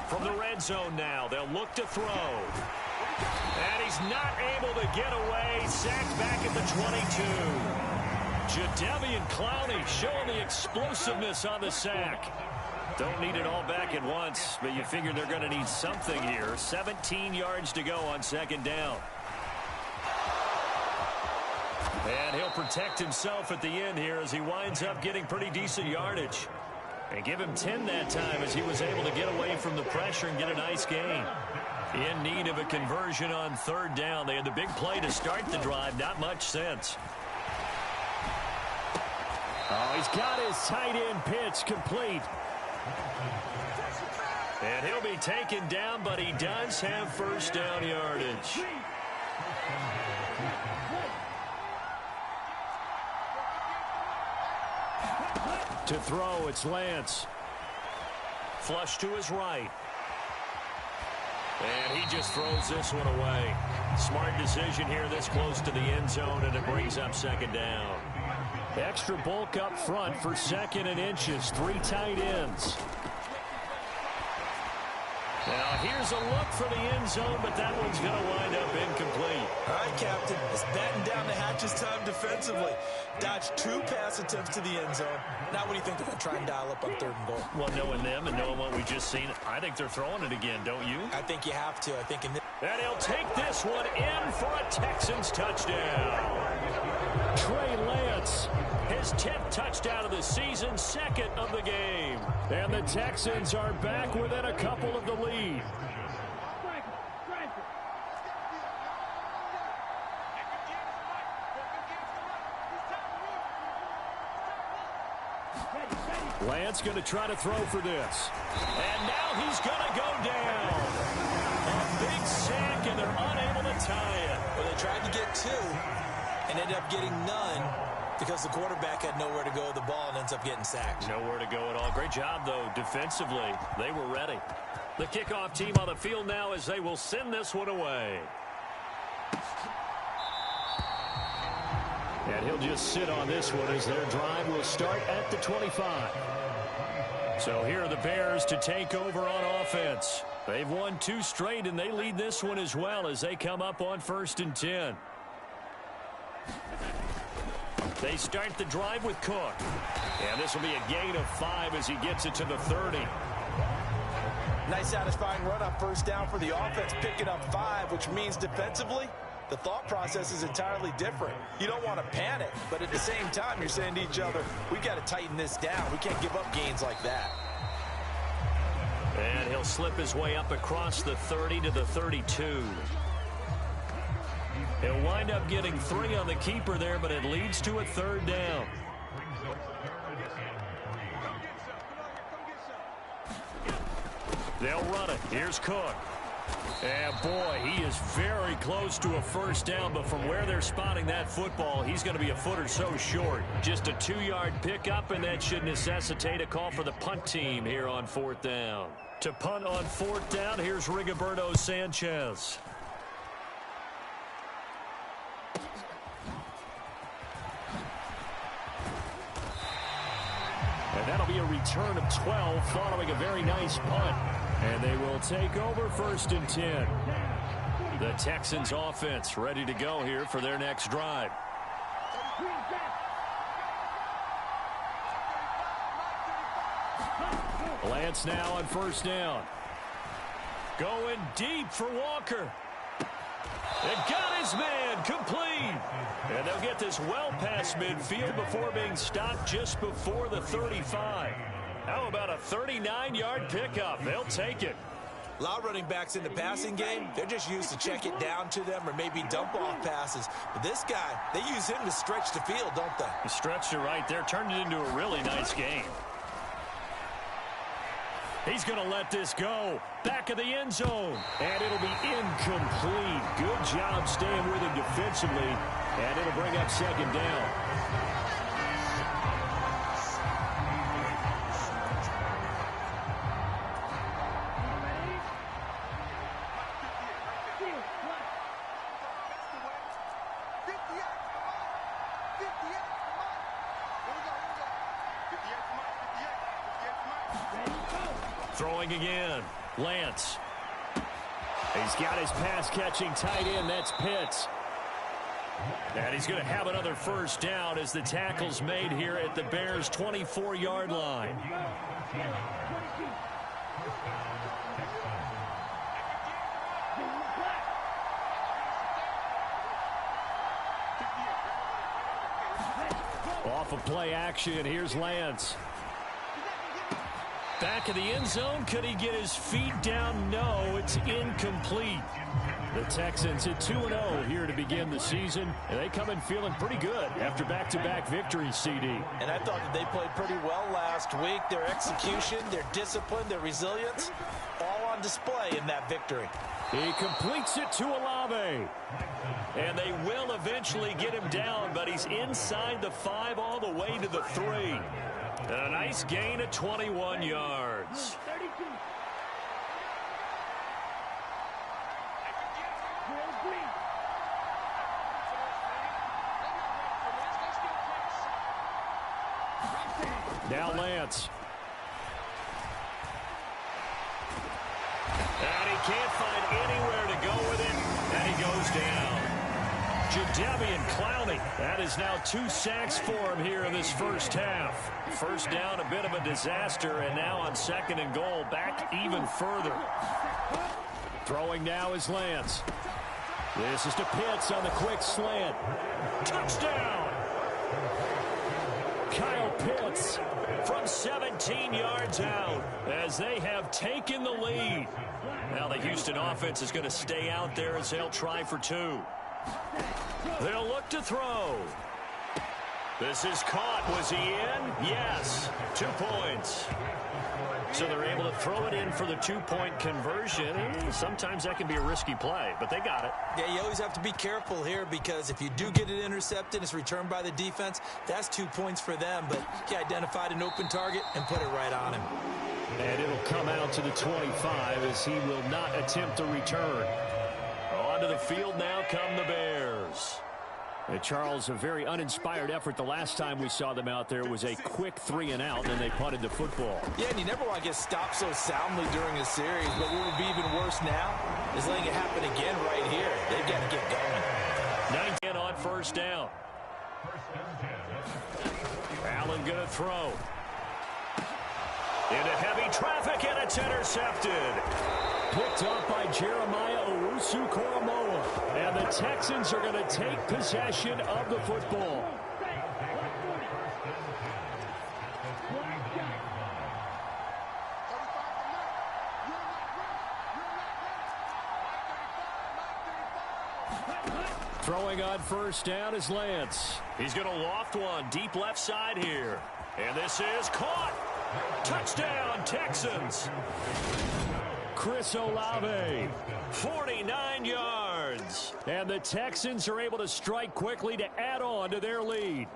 From the red zone now, they'll look to throw. And he's not able to get away. Sacked back at the 22. Jadeveon Clowney showing the explosiveness on the sack. Don't need it all back at once, but you figure they're going to need something here. 17 yards to go on second down. And he'll protect himself at the end here as he winds up getting pretty decent yardage. And give him 10 that time as he was able to get away from the pressure and get a nice gain. In need of a conversion on third down. They had the big play to start the drive. Not much sense. Oh, he's got his tight end pitch complete. And he'll be taken down, but he does have first down yardage. To throw, it's Lance. Flush to his right. And he just throws this one away. Smart decision here this close to the end zone, and it brings up second down. Extra bulk up front for 2nd and inches. 3 tight ends. Now here's a look for the end zone, but that one's going to wind up incomplete. All right, Captain. It's batten down the hatches time defensively. Dodged 2 pass attempts to the end zone. Now what do you think they're going to try and dial up on 3rd and goal? Well, knowing them and knowing what we just seen, I think they're throwing it again, don't you? I think you have to. I think in this... And he'll take this one in for a Texans touchdown. Trey Lance, his 10th touchdown of the season, 2nd of the game. And the Texans are back within a couple of the lead. Lance going to try to throw for this. And now he's going to go down. A big sack, and they're unable to tie it. Well, they tried to get 2 and ended up getting none because the quarterback had nowhere to go with the ball and ends up getting sacked. Nowhere to go at all. Great job, though, defensively. They were ready. The kickoff team on the field now as they will send this one away. And he'll just sit on this one as their drive will start at the 25. So here are the Bears to take over on offense. They've won 2 straight, and they lead this one as well as they come up on 1st and 10. They start the drive with Cook. And this will be a gain of 5 as he gets it to the 30. Nice satisfying run on 1st down for the offense, picking up 5, which means defensively, the thought process is entirely different. You don't want to panic, but at the same time, you're saying to each other, we've got to tighten this down. We can't give up gains like that. And he'll slip his way up across the 30 to the 32. He'll wind up getting 3 on the keeper there, but it leads to a 3rd down. They'll run it. Here's Cook. And boy, he is very close to a 1st down, but from where they're spotting that football, he's going to be a foot or so short. Just a 2-yard pickup, and that should necessitate a call for the punt team here on 4th down. To punt on 4th down, here's Rigoberto Sanchez. And that'll be a return of 12 following a very nice punt. And they will take over 1st and 10. The Texans offense ready to go here for their next drive. Lance now on 1st down. Going deep for Walker. And got his man complete. And they'll get this well past midfield before being stopped just before the 35. How about a 39-yard pickup? They'll take it. A lot of running backs in the passing game, they're just used to check it down to them or maybe dump off passes. But this guy, they use him to stretch the field, don't they? He stretched it right there, turned it into a really nice game. He's going to let this go. Back of the end zone. And it'll be incomplete. Good job staying with him defensively. And it'll bring up 2nd down. Throwing again. Lance. He's got his pass-catching tight end. That's Pitts. And he's going to have another 1st down as the tackle's made here at the Bears' 24-yard line. Off of play action, here's Lance. Back of the end zone. Could he get his feet down? No, it's incomplete. The Texans at 2-0 here to begin the season, and they come in feeling pretty good after back-to-back victories, CD. And I thought that they played pretty well last week. Their execution, their discipline, their resilience, all on display in that victory. He completes it to Olave. And they will eventually get him down, but he's inside the 5 all the way to the 3. And a nice gain of 21 yards. Now Lance. And he can't find anywhere to go with it, and he goes down. Jadeveon Clowney. That is now 2 sacks for him here in this 1st half. 1st down, a bit of a disaster, and now on 2nd and goal, back even further. Throwing now is Lance. This is to Pitts on the quick slant. Touchdown! Kyle Pitts from 17 yards out as they have taken the lead. Now the Houston offense is going to stay out there as they'll try for 2. They'll look to throw. This is caught. Was he in? Yes. 2 points. So they're able to throw it in for the 2-point conversion. Sometimes that can be a risky play, but they got it. Yeah, you always have to be careful here because if you do get it intercepted, it's returned by the defense, that's 2 points for them. But he identified an open target and put it right on him. And it'll come out to the 25 as he will not attempt a return. Onto the field now come the Bears. And Charles, a very uninspired effort. The last time we saw them out there was a quick 3-and-out, and then they punted the football. Yeah, and you never want to get stopped so soundly during a series, but what would be even worse now is letting it happen again right here. They've got to get going. 19 on first down. Allen going to throw. Into heavy traffic, and it's intercepted. Picked off by Jeremiah Owusu-Koramoah. And the Texans are going to take possession of the football. Throwing on first down is Lance. He's going to loft one deep left side here. And this is caught. Touchdown, Texans. Chris Olave, 49 yards. And the Texans are able to strike quickly to add on to their lead.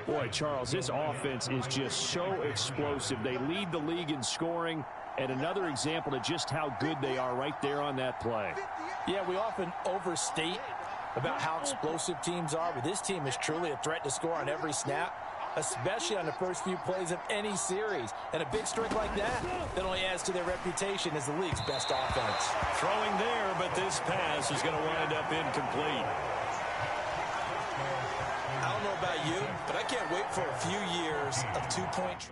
Boy, Charles, this offense is just so explosive. They lead the league in scoring, and another example of just how good they are right there on that play. Yeah, we often overstate about how explosive teams are, but this team is truly a threat to score on every snap, especially on the first few plays of any series. And a big strike like that only adds to their reputation as the league's best offense. Throwing there, but this pass is going to wind up incomplete. I don't know about you, but I can't wait for a few years of two-point.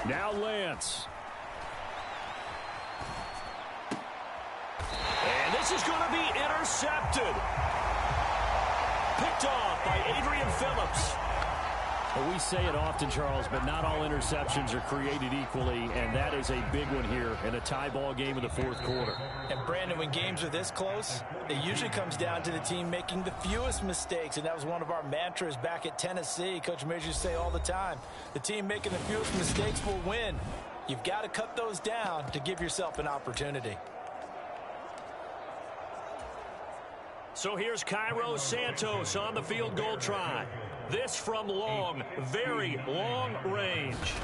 Now Lance. And this is going to be intercepted. Picked off by Adrian Phillips. Well, we say it often, Charles, but not all interceptions are created equally, and that is a big one here in a tie ball game in the fourth quarter. And, Brandon, when games are this close, it usually comes down to the team making the fewest mistakes, and that was one of our mantras back at Tennessee. Coach Mears used to say all the time, the team making the fewest mistakes will win. You've got to cut those down to give yourself an opportunity. So here's Cairo Santos on the field goal try. This from long, very long range.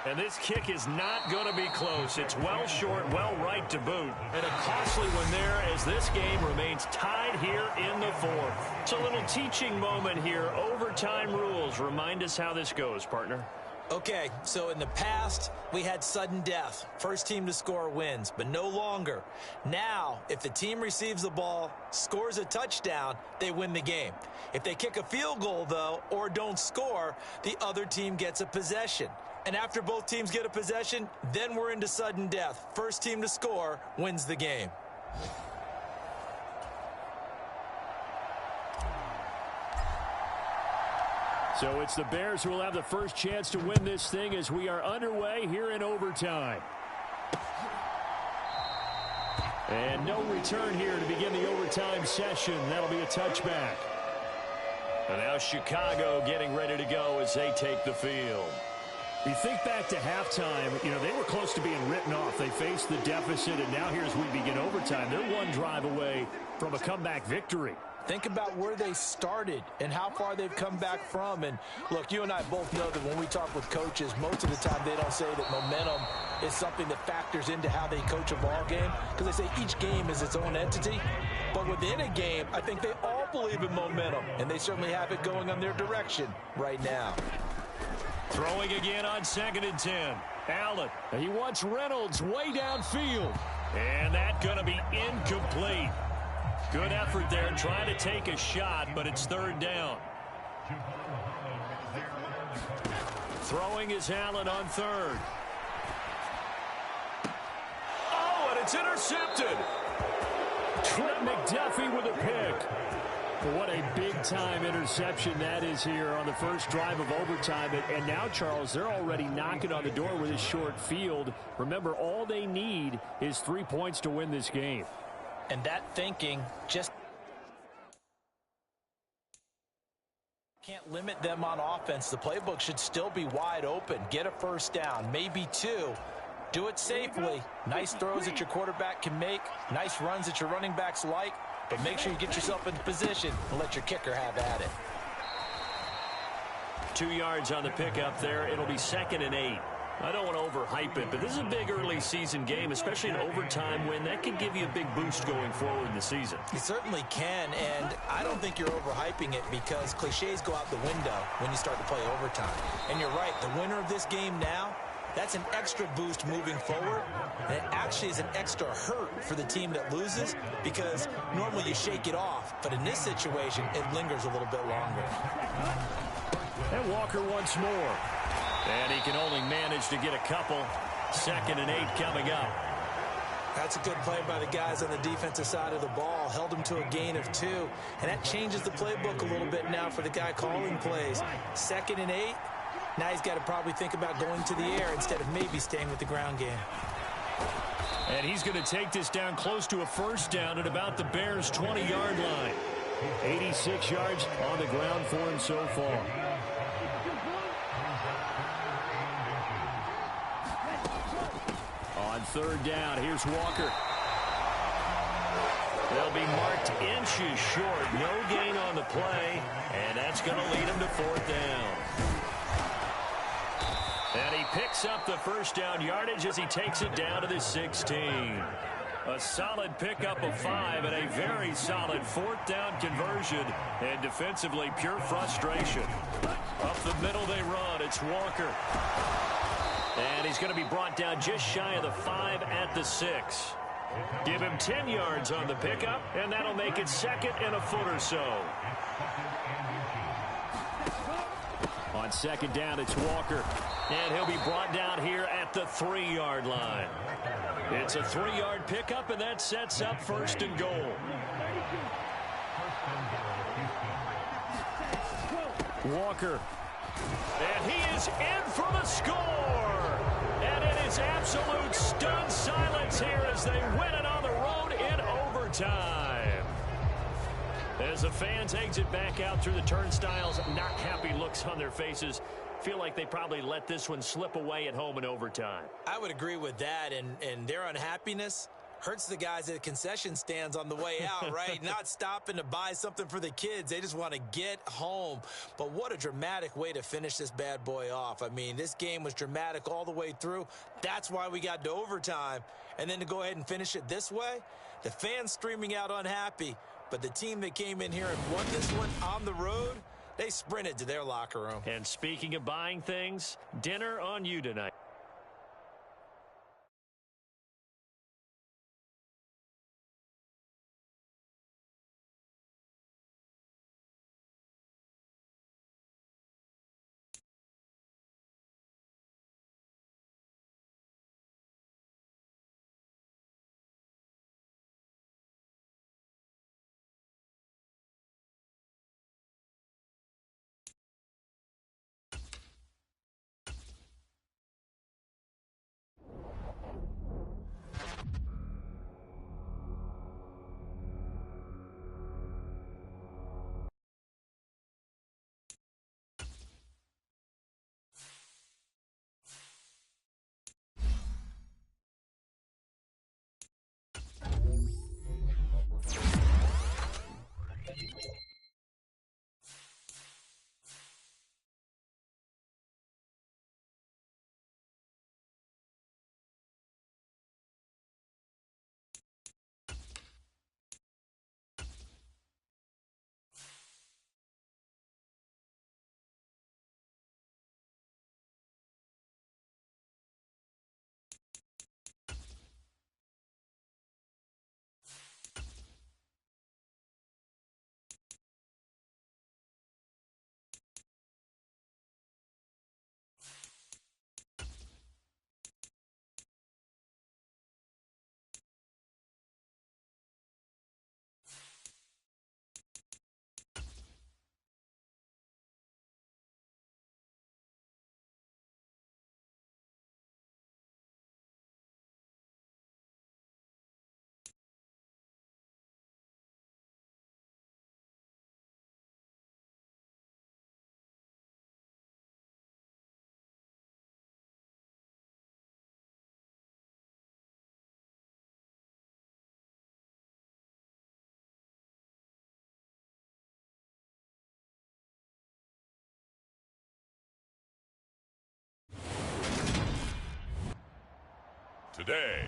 And this kick is not going to be close. It's well short, well right to boot. And a costly one there as this game remains tied here in the fourth. It's a little teaching moment here. Overtime rules. Remind us how this goes, partner. Okay, so in the past, we had sudden death. First team to score wins, but no longer. Now, if the team receives the ball, scores a touchdown, they win the game. If they kick a field goal, though, or don't score, the other team gets a possession. And after both teams get a possession, then we're into sudden death. First team to score wins the game. So it's the Bears who will have the first chance to win this thing as we are underway here in overtime. And no return here to begin the overtime session. That'll be a touchback. And now Chicago getting ready to go as they take the field. You think back to halftime, they were close to being written off. They faced the deficit, and now here's we begin overtime. They're one drive away from a comeback victory. Think about where they started and how far they've come back from. And, look, you and I both know that when we talk with coaches, most of the time they don't say that momentum is something that factors into how they coach a ball game, because they say each game is its own entity. But within a game, I think they all believe in momentum, and they certainly have it going on their direction right now. Throwing again on 2nd and 10. Allen, he wants Reynolds way downfield. And that's going to be incomplete. Good effort there trying to take a shot, but it's 3rd down. Throwing is Allen on 3rd. Oh, and it's intercepted. Trent McDuffie with a pick. What a big-time interception that is here on the first drive of overtime. And now, Charles, they're already knocking on the door with a short field. Remember, all they need is 3 points to win this game. And that thinking just can't limit them on offense. The playbook should still be wide open. Get a first down, maybe 2. Do it safely. Nice throws that your quarterback can make. Nice runs that your running backs like. But make sure you get yourself into position and let your kicker have at it. 2 yards on the pickup there. It'll be 2nd and 8. I don't want to overhype it, but this is a big early season game, especially an overtime win. That can give you a big boost going forward in the season. It certainly can, and I don't think you're overhyping it because cliches go out the window when you start to play overtime. And you're right, the winner of this game now, that's an extra boost moving forward, and it actually is an extra hurt for the team that loses because normally you shake it off, but in this situation, it lingers a little bit longer. And Walker once more. And he can only manage to get a couple. 2nd and 8 coming up. That's a good play by the guys on the defensive side of the ball. Held him to a gain of 2, and that changes the playbook a little bit now for the guy calling plays. 2nd and 8. Now he's got to probably think about going to the air instead of maybe staying with the ground game. And he's going to take this down close to a first down at about the Bears' 20-yard line. 86 yards on the ground for him so far. On 3rd down, here's Walker. They'll be marked inches short. No gain on the play, and that's going to lead him to 4th down. And he picks up the first down yardage as he takes it down to the 16. A solid pickup of 5 and a very solid 4th down conversion. And defensively, pure frustration. Up the middle they run. It's Walker. And he's going to be brought down just shy of the 5 at the 6. Give him 10 yards on the pickup, and that'll make it 2nd and a foot or so. On 2nd down, it's Walker. And he'll be brought down here at the 3-yard line. It's a 3-yard pickup, and that sets up 1st and goal. Walker. And he is in for the score. And it is absolute stunned silence here as they win it on the road in overtime. As the fans exit back out through the turnstiles, not happy looks on their faces. Feel like they probably let this one slip away at home in overtime. I would agree with that, and their unhappiness hurts the guys at the concession stands on the way out, right? Not stopping to buy something for the kids. They just want to get home. But what a dramatic way to finish this bad boy off. I mean, this game was dramatic all the way through. That's why we got to overtime. And then to go ahead and finish it this way, the fans streaming out unhappy. But the team that came in here and won this one on the road, they sprinted to their locker room. And speaking of buying things, dinner on you tonight. today.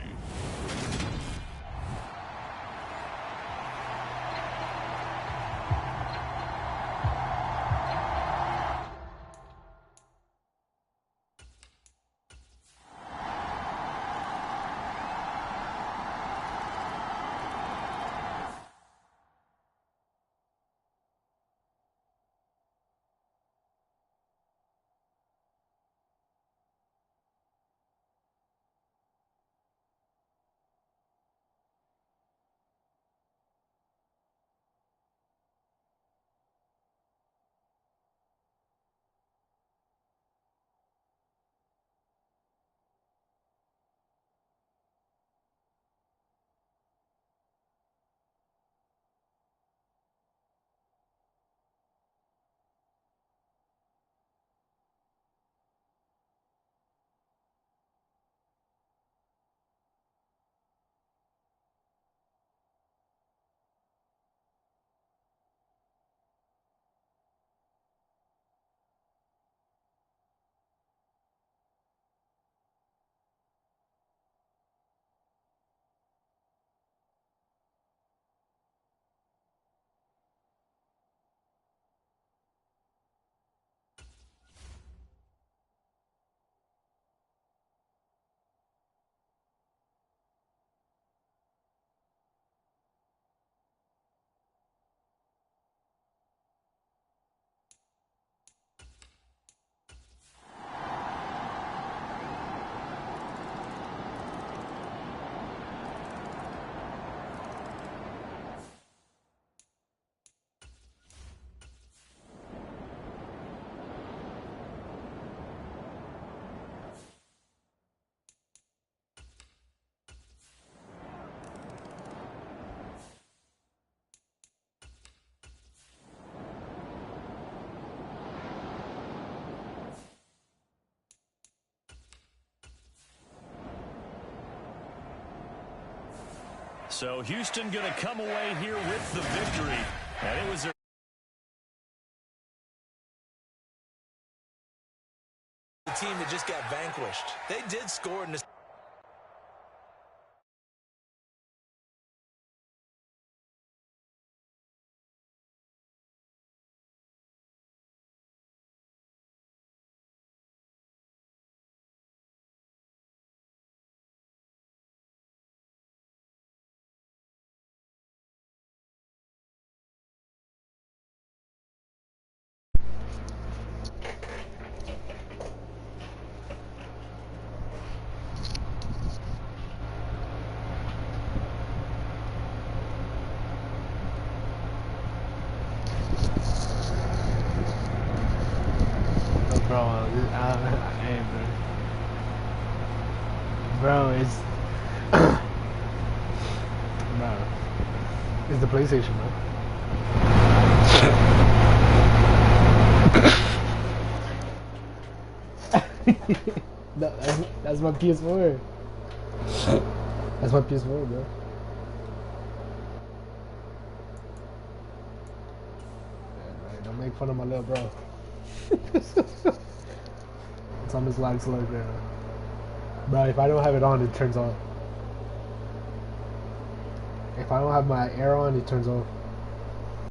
So Houston going to come away here with the victory. And it was a team that just got vanquished. They did score in this. Bro, it's bro, it's the PlayStation, bro. That's my PS4. That's my PS4, bro. Right, don't make fun of my little bro. It's on this lag slug there. Bro, if I don't have it on, it turns off. If I don't have my air on, it turns off.